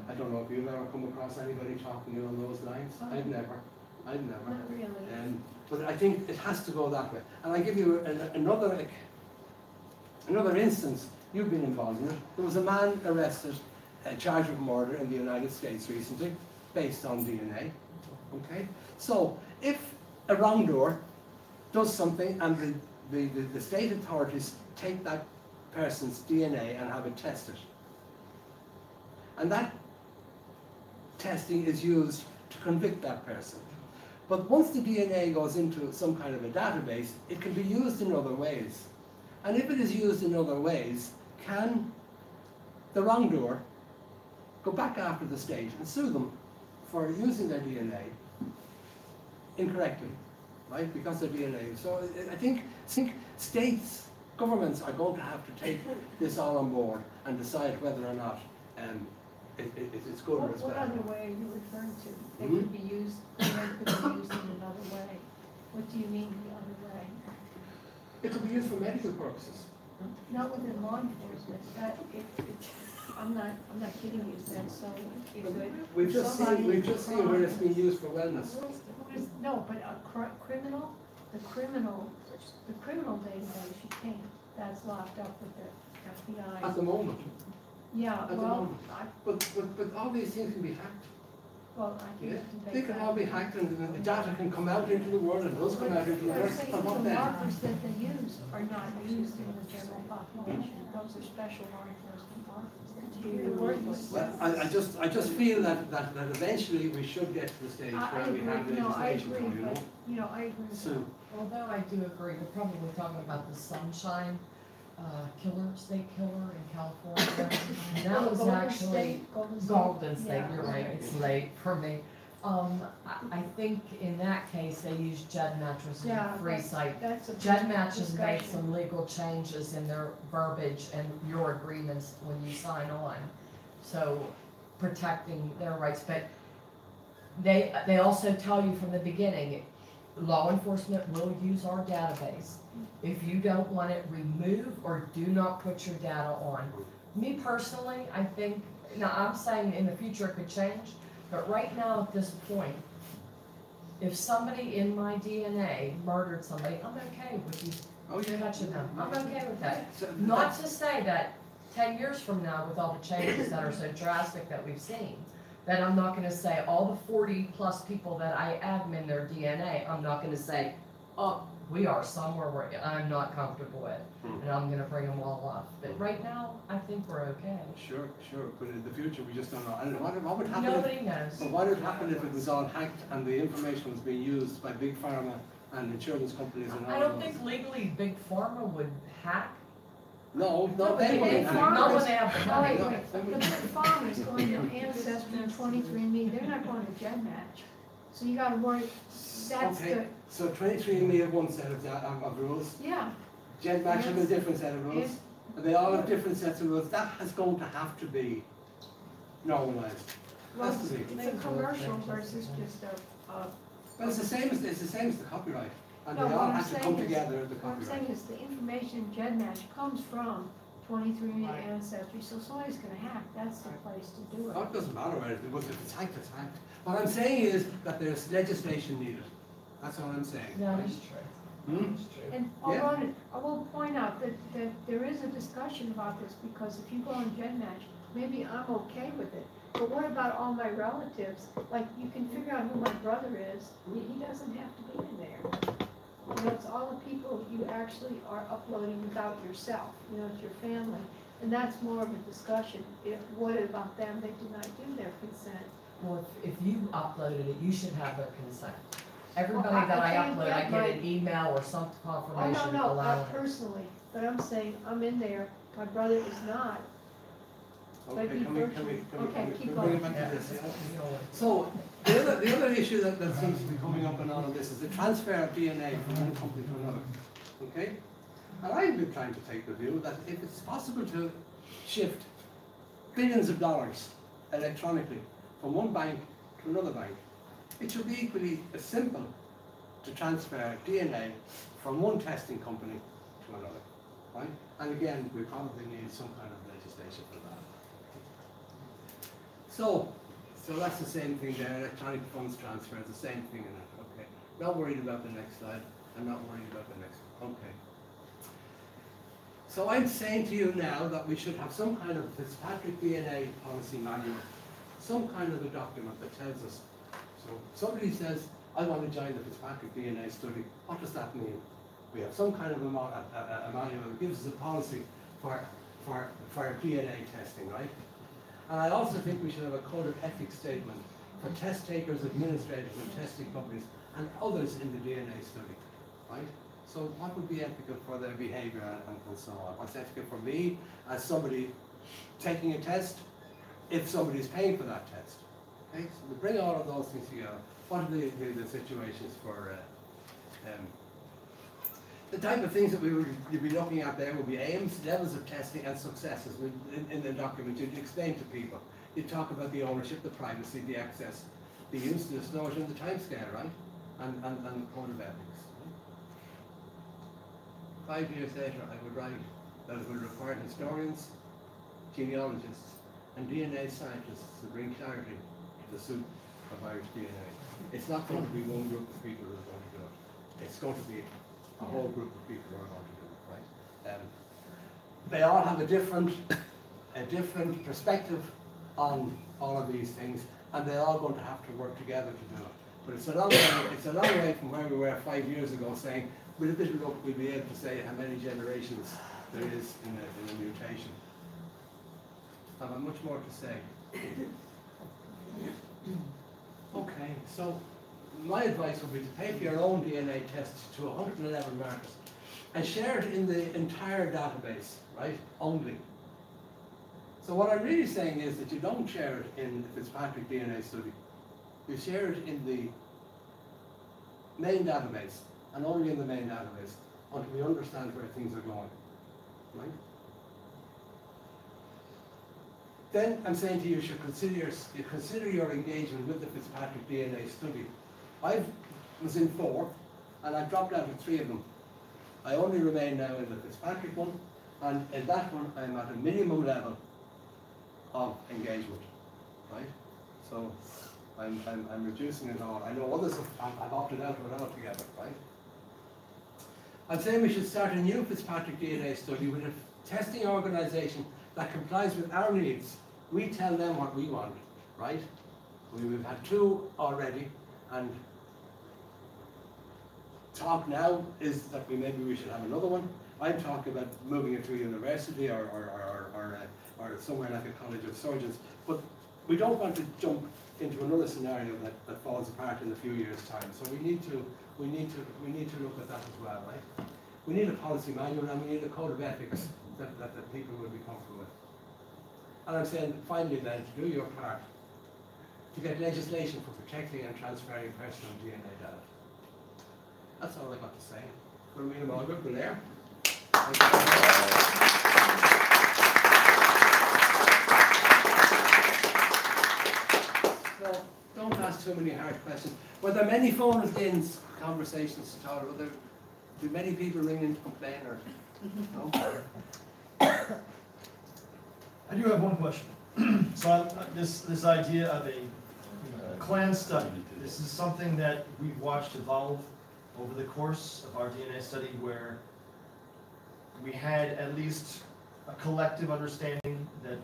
I don't know if you've ever come across anybody talking along those lines. I've never. Not really. But I think it has to go that way. And I give you another instance. You've been involved in it. There was a man arrested, charged with murder in the United States recently, based on DNA. Okay? So, if a wrongdoer does something and the state authorities take that person's DNA and have it tested, and that testing is used to convict that person. But once the DNA goes into some kind of a database, it can be used in other ways. And if it is used in other ways, can the wrongdoer go back after the state and sue them for using their DNA incorrectly, right? Because their DNA. So I think states, governments are going to have to take this all on board and decide whether or not it's good or it's bad. What other way are you referring to? They could be used, they could be used in another way. What do you mean the other way? It could be used for medical purposes. Not within law enforcement. I'm not kidding you. That's so. We've just seen where it's being used for wellness. No, but a criminal, the criminal database, you can't. That's locked up with the FBI. At the moment. Yeah, well, but all these things can be hacked. well, I think They can all be hacked, and the data can come out into the world, and those come out into the world. And what the then? markers that they use are not used in the general population. Those are special law enforcement markers. They're worthless. Well, I just feel that eventually we should get to the stage where we have legislation. I agree. So, Although I do agree, we're probably talking about the sunshine state killer in California. And that was actually Golden State, Yeah. you're right, it's late for me. I think in that case, they used GEDmatch, which is a free site. GEDmatch has made some legal changes in their verbiage and your agreements when you sign on. So protecting their rights, but they also tell you from the beginning, law enforcement will use our database. If you don't want it, remove or do not put your data on. Me personally, I think, now I'm saying in the future it could change, but right now at this point, if somebody in my DNA murdered somebody, I'm okay with you touching them. I'm okay with that. Not to say that 10 years from now, with all the changes that are so drastic that we've seen, that I'm not gonna say all the 40 plus people that I admin their DNA, I'm not gonna say, oh, we are somewhere where I'm not comfortable with, and I'm gonna bring them all up. But right now, I think we're okay. Sure, but in the future, we just don't know. And what would happen? Nobody knows. But what would happen if it was all hacked and the information was being used by big pharma and insurance companies and all I of don't those? think legally Big Pharma would hack. No, they Not wouldn't. when they have the money. The big farmers going to Ancestry and 23andMe, they're not going to GEDmatch. So you gotta worry, that's Okay, so 23andMe have one set of rules. yeah. GEDmatch have a different set of rules. Yes. And they all have different sets of rules. That is going to have to be normalized. Well, Has to be. it's a commercial versus just Well, it's the same as the copyright. And No, they what all I'm have to saying come is- together as the What I'm copyright. saying is the information GEDmatch comes from 23andMe and Ancestry, so somebody's gonna hack, that's the place to do it. Oh, it doesn't matter where it is, if it's hacked, it's hacked. What I'm saying is that there's legislation needed. That's all I'm saying. That is true. And I will point out that there is a discussion about this, because if you go on GEDmatch, maybe I'm okay with it. But what about all my relatives? Like, you can figure out who my brother is, he doesn't have to be in there. You know, it's all the people you actually are uploading without yourself, you know, it's your family. And that's more of a discussion. What about them? They did not give their consent. Well, if you uploaded it, you should have their consent. Everybody Well, that I can't upload, get I my- get an email or some Oh, confirmation no, allowing not it. personally, but I'm saying, I'm in there, my brother is not. Okay, can we keep bring going. it back Yeah. to this? So, the other issue that seems to be coming up in all of this is the transfer of DNA from one company to another. Okay? And I've been trying to take the view that if it's possible to shift billions of dollars electronically from one bank to another bank, it should be equally as simple to transfer DNA from one testing company to another, right? And again, we probably need some kind of legislation for that. So that's the same thing there, electronic funds transfer is the same thing in it, okay. Not worried about the next slide, I'm not worried about the next one, okay. So I'm saying to you now that we should have some kind of Fitzpatrick DNA policy manual, some kind of a document that tells us. So somebody says, I want to join the Fitzpatrick DNA study, what does that mean? We have some kind of a manual that gives us a policy for DNA testing, right? And I also think we should have a code of ethics statement for test takers, administrators, and testing companies, and others in the DNA study, right? So what would be ethical for their behaviour and so on? What's ethical for me as somebody taking a test, if somebody's paying for that test? Okay, so we bring all of those things together. What are the situations for the type of things that you'd be looking at there would be aims, levels of testing, and successes. In the document, you'd explain to people. You'd talk about the ownership, the privacy, the access, the use, the disclosure, and the timescale, right? And the code of ethics. 5 years later, I would write that it would require historians, genealogists, and DNA scientists to bring clarity to the soup of Irish DNA. It's not going to be one group of people who are going to do it. It's going to be a whole group of people who are going to do it, right? They all have a different perspective on all of these things, and they're all going to have to work together to do it. But it's a long way from where we were 5 years ago, saying with a bit of luck we'll be able to say how many generations there is in a mutation. I have much more to say. Okay, so my advice would be to pay for your own DNA tests to 111 markers and share it in the entire database, right? Only. So what I'm really saying is that you don't share it in the Fitzpatrick DNA study. You share it in the main database, and only in the main database, until we understand where things are going, right? Then I'm saying to you, you should consider your engagement with the Fitzpatrick DNA study. I was in 4, and I dropped out of 3 of them. I only remain now in the Fitzpatrick one, and in that one I'm at a minimum level of engagement, right? So I'm reducing it all. I know others have opted out of it altogether, right? I'm saying we should start a new Fitzpatrick DNA study with a testing organisation that complies with our needs. We tell them what we want, right? We've had 2 already, and talk now is that maybe we should have another one. I'm talking about moving it to a university or somewhere like a college of surgeons, but we don't want to jump into another scenario that falls apart in a few years' time. So we need to look at that as well, right? We need a policy manual, and we need a code of ethics that people will be comfortable with. And I'm saying finally then, to do your part, to get legislation for protecting and transferring personal DNA data. That's all I got to say. We'll meet them all good from there. So don't ask too many hard questions. Were there many phone-in conversations at all? Were there many people ring in to complain, or no? I do have one question. So this idea of a clan study, this is something that we've watched evolve over the course of our DNA study, where we had at least a collective understanding that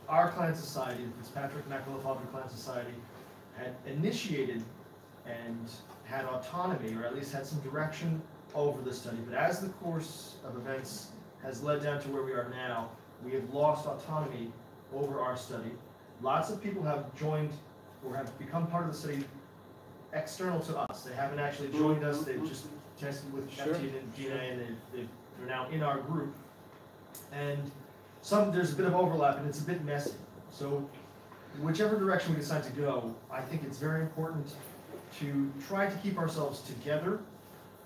our clan society, the Fitzpatrick MacAuliffe Clan Society, had initiated and had autonomy, or at least had some direction over the study. But as the course of events has led down to where we are now, we have lost autonomy over our study. Lots of people have joined or have become part of the study external to us. They haven't actually joined us, they've just tested with FT and DNA, and they're now in our group. And there's a bit of overlap, and it's a bit messy. So whichever direction we decide to go, I think it's very important to try to keep ourselves together,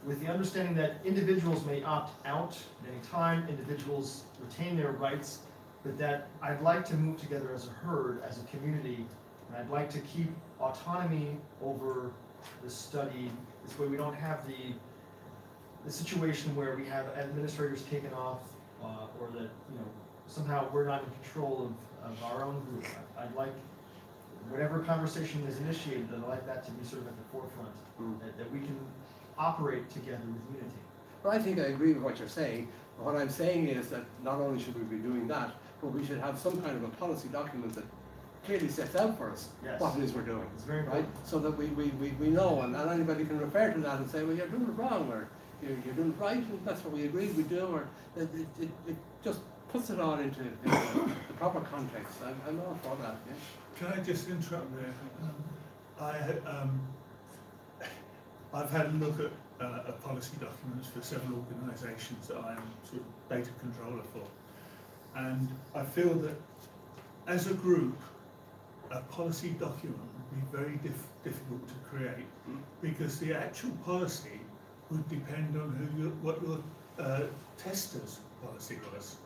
with the understanding that individuals may opt out at any time, individuals retain their rights, but that I'd like to move together as a herd, as a community, and I'd like to keep autonomy over study, this way we don't have the situation where we have administrators taken off, or that, you know, somehow we're not in control of our own group. I'd like, whatever conversation is initiated, I'd like that to be sort of at the forefront, that we can operate together with unity. Well, I think I agree with what you're saying. What I'm saying is that not only should we be doing that, but we should have some kind of a policy document that clearly sets out for us what it is we're doing. It's very right? So that we know, and anybody can refer to that and say, well, you're doing it wrong, or you're doing it right, and that's what we agreed we do, or it just puts it all into the proper context. I'm all for that. Yeah. Can I just interrupt there? I've had a look at policy documents for several organisations that I'm sort of data controller for, and I feel that as a group, a policy document would be very difficult to create, because the actual policy would depend on what your tester's policy was.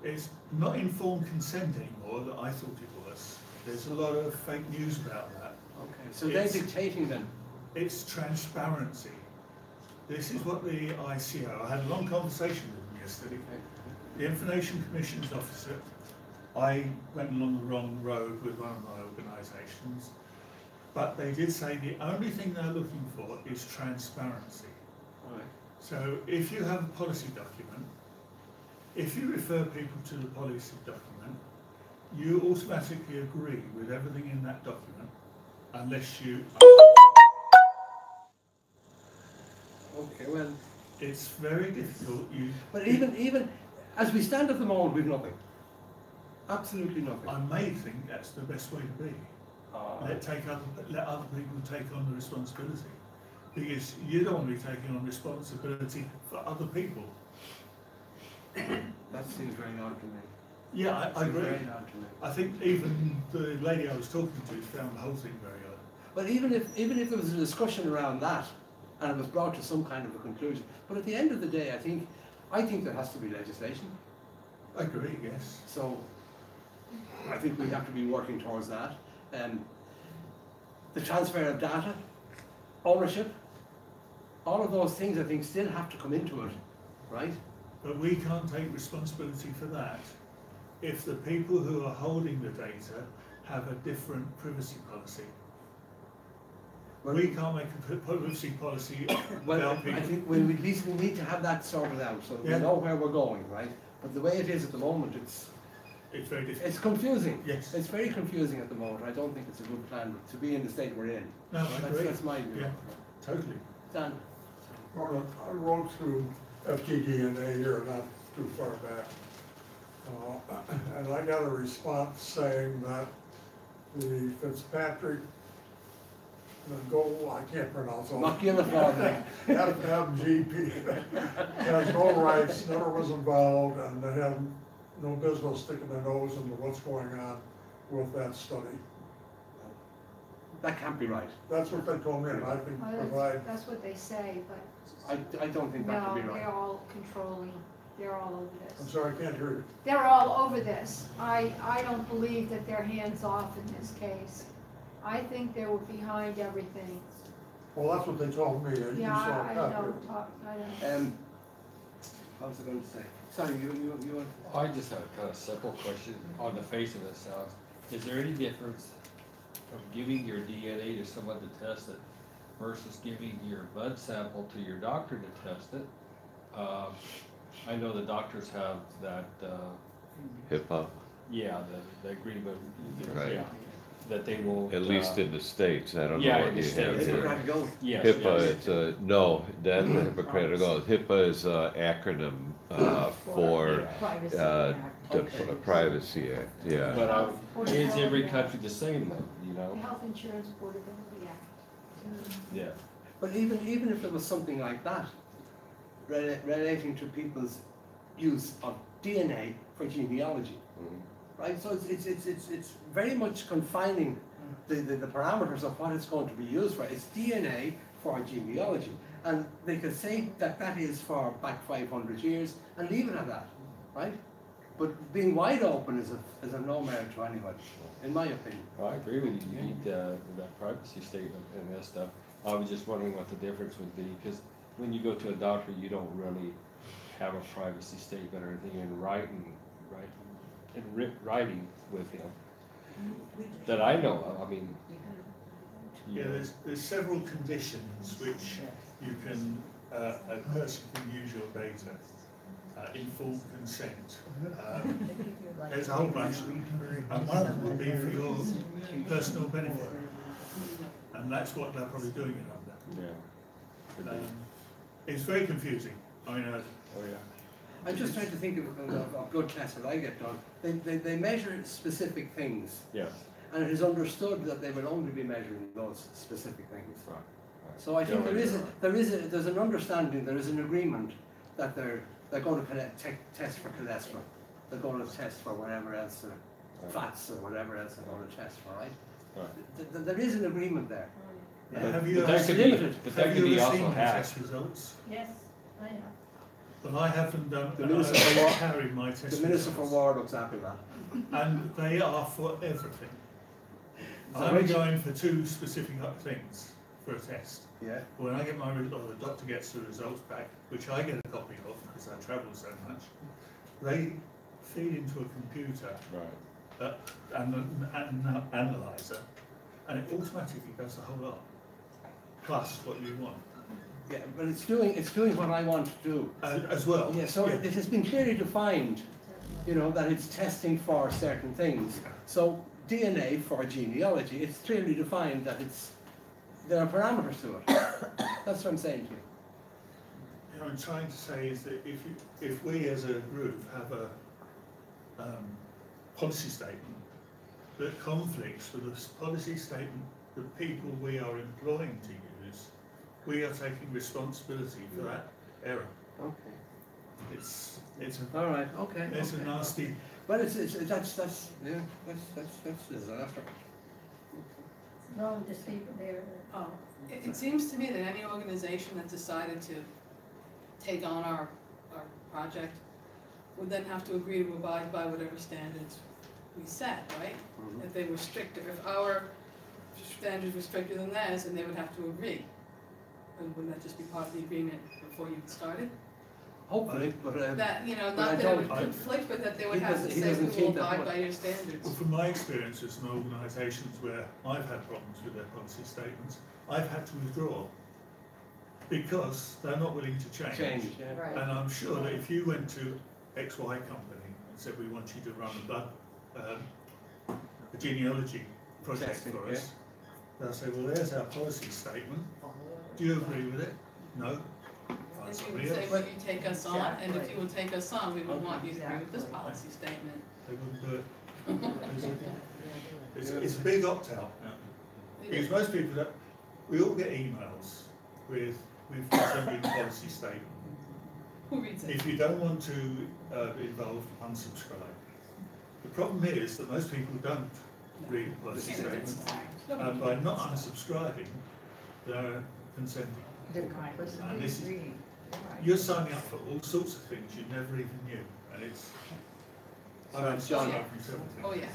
It's not informed consent anymore that I thought it was. There's a lot of fake news about that. Okay, so they're dictating them. It's transparency. This is what the ICO, I had a long conversation with them yesterday. The Information Commission's officer, I went along the wrong road with one of my organisations, but they did say the only thing they're looking for is transparency. Right. So if you have a policy document, if you refer people to the policy document, you automatically agree with everything in that document, unless you... Okay, well... It's very difficult. But even as we stand at the moment, we've nothing. Absolutely nothing. I may think that's the best way to be. Let other people take on the responsibility, because you don't want to be taking on responsibility for other people. That seems very odd to me. Yeah, I agree. Very odd to me. I think even the lady I was talking to found the whole thing very odd. But even if there was a discussion around that, and it was brought to some kind of a conclusion, but at the end of the day, I think there has to be legislation. I agree. Yes. So I think we have to be working towards that. The transfer of data, ownership, all of those things I think still have to come into it, right? But we can't take responsibility for that if the people who are holding the data have a different privacy policy. We can't make a privacy policy about people. I think at least we need to have that sorted out so that we know where we're going, right? But the way it is at the moment, it's very difficult. It's confusing. Yes. It's very confusing at the moment. I don't think it's a good plan to be in the state we're in. No, I agree. That's my view. Yeah, totally. Dan? Well, I wrote through FTD&A here not too far back. And I got a response saying that the Fitzpatrick, the goal, I can't pronounce all. FMGP has no rights, never was involved, and they have no business sticking their nose into what's going on with that study. That can't be right. That's what they told me, and I can provide. That's what they say, but. I don't think that can be No, right. they're all controlling, they're all over this. I'm sorry, I can't hear you. They're all over this. I don't believe that they're hands-off in this case. I think they were behind everything. Well, that's what they told me. Yeah, I don't. What was I going to say? Sorry, you I just have a kind of simple question on the face of it. Sounds. Is there any difference from giving your DNA to someone to test it versus giving your blood sample to your doctor to test it? I know the doctors have that. HIPAA. Yeah, the agreement. Right. Yeah, that they will. At least in the States, I don't know Yeah, what in the you have States. here. Yes, HIPAA, yes. it's no, that's a Hippocratic oath. HIPAA is an acronym for the Privacy Act, yeah. But is every country the same though, you know? The Health Insurance Portability Act. Yeah. But even if there was something like that, relating to people's use of DNA for genealogy, right? So it's very much confining the parameters of what it's going to be used for. It's DNA for genealogy, and they could say that is for back 500 years and leave it at that, right? But being wide open is a no merit to anybody, in my opinion. Well, I agree with you, you need that privacy statement and that stuff. I was just wondering what the difference would be, because when you go to a doctor, you don't really have a privacy statement or anything in writing with him. That I know of, I mean. Yeah, there's several conditions which you can, a person can use your data, informed consent. There's a whole bunch of them, and one of them will be for your personal benefit. And that's what they're probably doing it under. Yeah. It's very confusing. I mean, oh yeah. I'm just trying to think of blood tests that I get done. They measure specific things. Yes. And it is understood that they will only be measuring those specific things. Right. So I think there's an understanding, there is an agreement that they're going to test for cholesterol. They're going to test for whatever else, fats or whatever else they're going to test for, right? Right. There is an agreement there. yeah. Have you that could be also seen the hacked. test results? Yes, I have. But I haven't done. The Minister for War carried my test. The Minister for results. War looks after that. And they are for everything. So I'm which- going for two specific things for a test. Yeah. When I get my result, or the doctor gets the results back, which I get a copy of because I travel so much, they feed into a computer Right. and an analyzer, and it automatically does the whole lot, plus what you want. Yeah, but it's doing what I want to do. As well. Yeah, so it has been clearly defined, you know, that it's testing for certain things. So DNA for genealogy, it's clearly defined that there are parameters to it. That's what I'm saying to you. What I'm trying to say is that if we as a group have a policy statement that conflicts with the policy statement the people we are employing to use, we are taking responsibility for that error. Okay. It's All right. Okay. a nasty. But that's disaster. No, just leave it there. Oh, it seems to me that any organization that decided to take on our project would then have to agree to abide by whatever standards we set, right? Mhm. If they were stricter, if our standards were stricter than theirs, then they would have to agree. And wouldn't that just be part of the agreement before you started? Hopefully, but That, you know, but I not that it would don't- conflict, but that they would He have to doesn't- he say, we doesn't will think that abide much. by your standards. Well, from my experiences in organisations where I've had problems with their policy statements, I've had to withdraw because they're not willing to change. yeah. Right. And I'm sure that if you went to XY company and said, we want you to run a genealogy project Testing, for us, they'll say, well, there's our policy statement. Do you agree with it? No. Find If you somebody would say, else. will you take us on, and if Exactly. you will take us on, we would want you to agree with this policy statement. They wouldn't do it. It's a big opt-out now. Because most people don't, we all get emails with sending policy statement. Who reads it? If you don't want to be involved, unsubscribe. The problem is that most people don't read the policy statement, and by not unsubscribing, they're consenting. And this is, you're signing up for all sorts of things you never even knew, and it's. All right, John. Oh, yeah.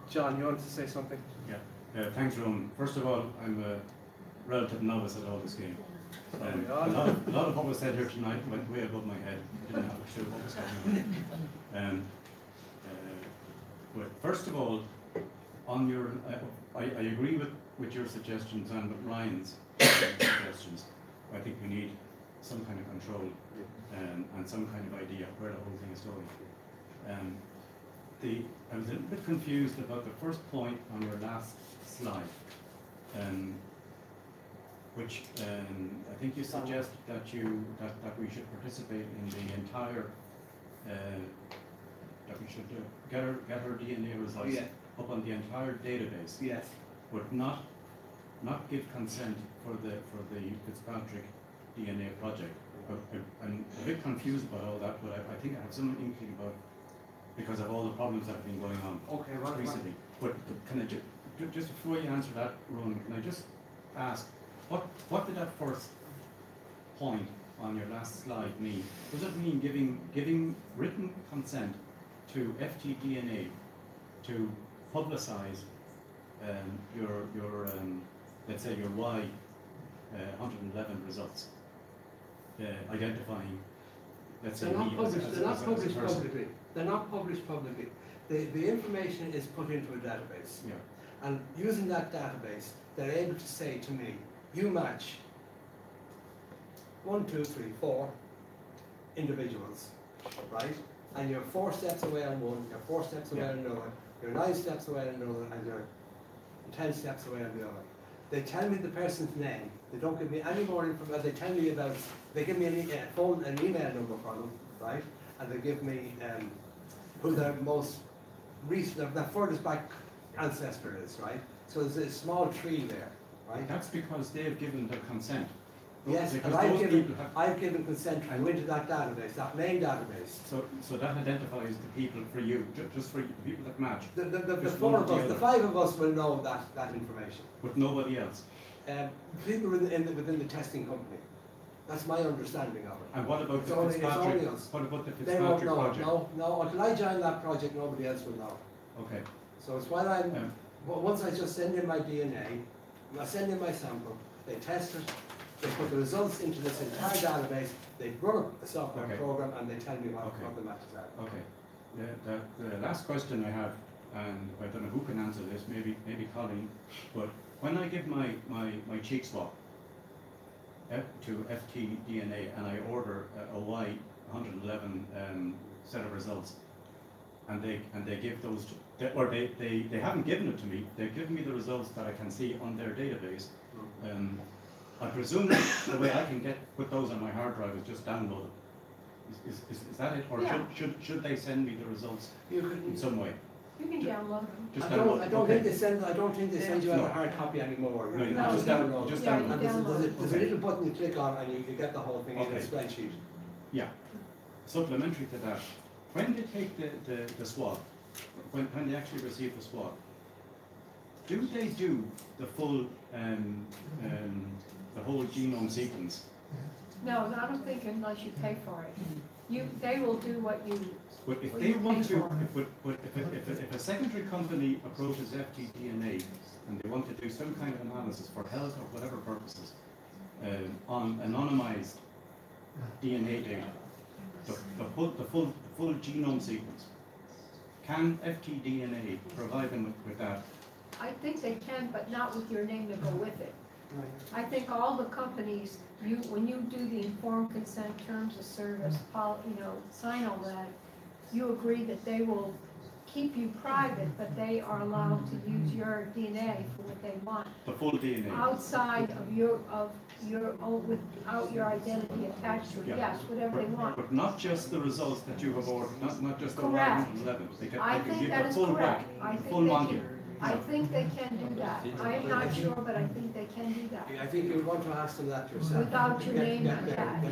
John, you want to say something? Yeah, thanks, Ron. First of all, I'm a relative novice at all this game. A lot of what was said here tonight went way above my head. I didn't have a clue what was happening. But first of all, on your, I agree with your suggestions and with Ryan's suggestions. I think we need some kind of control and some kind of idea where the whole thing is going. I was a little bit confused about the first point on your last slide, which I think you suggested that we should participate in the entire, that we should get our DNA results up on the entire database. Yes. But not give consent for the Fitzpatrick DNA project. I'm a bit confused about all that, but I think I have some inkling about, because of all the problems that have been going on recently. But can I just before you answer that, Ronan, can I just ask, what did that first point on your last slide mean? Does it mean giving written consent to FTDNA to publicize your let's say your Y 111 results, identifying, let's say, They're not me published. They're not as a published person. publicly. They're not published publicly. The information is put into a database, Yeah. and using that database, they're able to say to me, "You match 1, 2, 3, 4 individuals, right? And you're 4 steps away on one, you're 4 steps away on another, you're 9 steps away on another, and you're 10 steps away on the other." They tell me the person's name. They don't give me any more information. They tell me about. They give me an email number for them, right? And they give me who their most recent, their furthest back ancestor is, right? So there's a small tree there, right? That's because they've given their consent. Yes, Because and those I've given consent to go into that database, that main database. So that identifies the people for you, just for the people that match. The Just 4 one of or us, the the other. 5 of us will know that information. But nobody else. People within the testing company. That's my understanding of it. And what about It's the only Fitzpatrick? us. What about the They won't Fitzpatrick know. project? No, until I join that project, nobody else will know. Okay. So it's while once I just send in my DNA, I send in my sample, they test it, they put the results into this entire database, they run a software program, and they tell me what the matches are. Okay. The last question I have, and I don't know who can answer this, maybe Colleen, but when I give my cheek swab to FTDNA and I order a Y111 set of results, and they give those or they haven't given it to me, they've given me the results that I can see on their database. I presume the way I can put those on my hard drive is just download them. Is that it? Or should they send me the results in some way? You can download them. Just I don't think they send you out a hard copy anymore. No, You no, just download. just Yeah, download. And there's a little button you click on, and you get the whole thing in a spreadsheet. Yeah. Supplementary to that, when they take the swab, when they actually receive the swab, do they do the full the whole genome sequence? No, I don't think unless you pay for it. They will do what you. But if what they you want pay to, for. if a secondary company approaches FTDNA and they want to do some kind of analysis for health or whatever purposes on anonymized DNA data, the full genome sequence, can FTDNA provide them with that? I think they can, but not with your name to go with it. I think all the companies, when you do the informed consent terms of service, sign all that, you agree that they will keep you private, but they are allowed to use your DNA for what they want. The full DNA. Outside of your own, without your identity attached to it, yes, whatever they want. But not just the results that you have ordered, not just the Correct. 111. They I can think give that the is full correct. whack, full Monty. I think they can do that. I am not sure, but I think they can do that. I think you would want to ask them that yourself. Without your name Get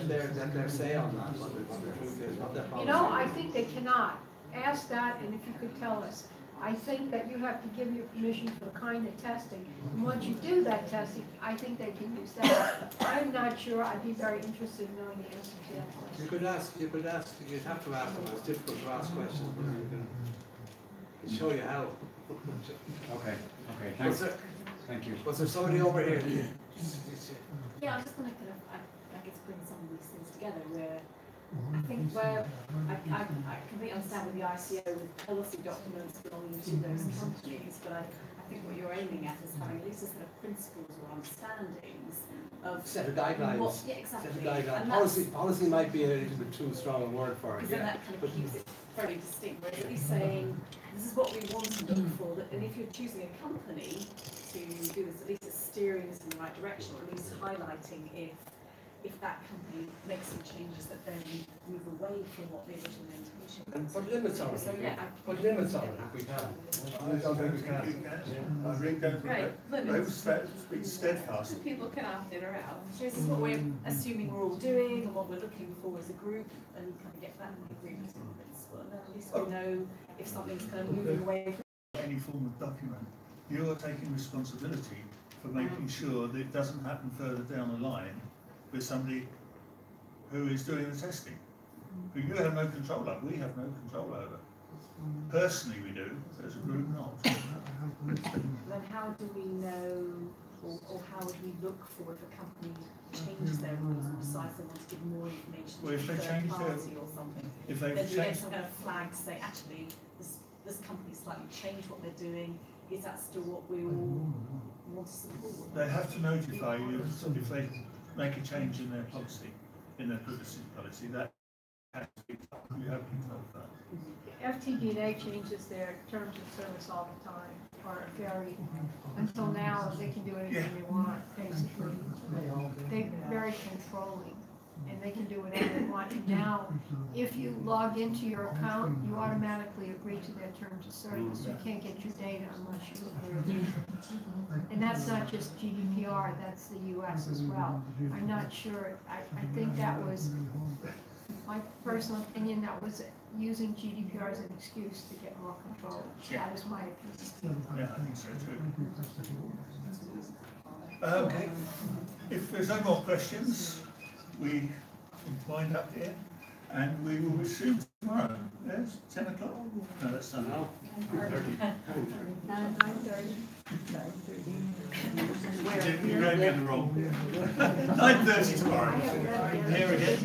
their say on that, what the truth is, what their policy is. I think they cannot. Ask that, and if you could tell us. I think that you have to give your permission for the kind of testing. And once you do that testing, I think they can use that. I'm not sure. I'd be very interested in knowing the answer to that question. You'd have to ask them. It's difficult to ask questions, but you can show you how. Okay, thanks. Thank you. Was there somebody over here? Yeah, I'm just going to kind of, I guess, bring some of these things together where I think I completely understand with the ICO with policy documents belonging to those companies, but I think what you're aiming at is having at least a set of principles or understandings of Set of guidelines. Yeah, exactly. Set of guidelines. And Policy might be a little bit too strong a word for it. because then that kind of keeps it very distinct, whereas at least saying this is what we want to look for, and if you're choosing a company to do this, at least it's steering us in the right direction, or at least highlighting if that company makes some changes that then move away from what the original intention was. And put limits on it. So, yeah, Put limits on it if we can. I don't think we can. I think those be steadfast. So people can opt in or out. So this is what we're assuming we're all doing and what we're looking for as a group, and kind of get that agreement in principle. And then at least we know if something's kind of moving away from any form of document, you are taking responsibility for making sure that it doesn't happen further down the line with somebody who is doing the testing, who you have no control over, we have no control over. Personally we do, as a group not. Then how do we know, or how would we look for if a company changes their rules and decides they want to give more information Well, to if a they third change party their- or something? If they've Then do we get changed, some kind of flag say, actually, this company slightly changed what they're doing, is that still what we all want to support? they have to notify you if they make a change in their policy, in their privacy policy, that has to be, you have to be told that. FTD&A changes their terms of service all the time, or very, until now, they can do anything they want, basically. They're very controlling, and they can do whatever they want. And now, if you log into your account, you automatically agree to their terms of service. You can't get your data unless you agree. And that's not just GDPR, that's the US as well. I'm not sure, I think that was, my personal opinion, that was using GDPR as an excuse to get more control. That is my opinion. Yeah, I think so too. Okay, if there's no more questions, we can wind up here, and we will resume tomorrow. Yes, 10 o'clock? No, that's Sunday. 9:30. You gave me the wrong. 9:30 tomorrow. Here again.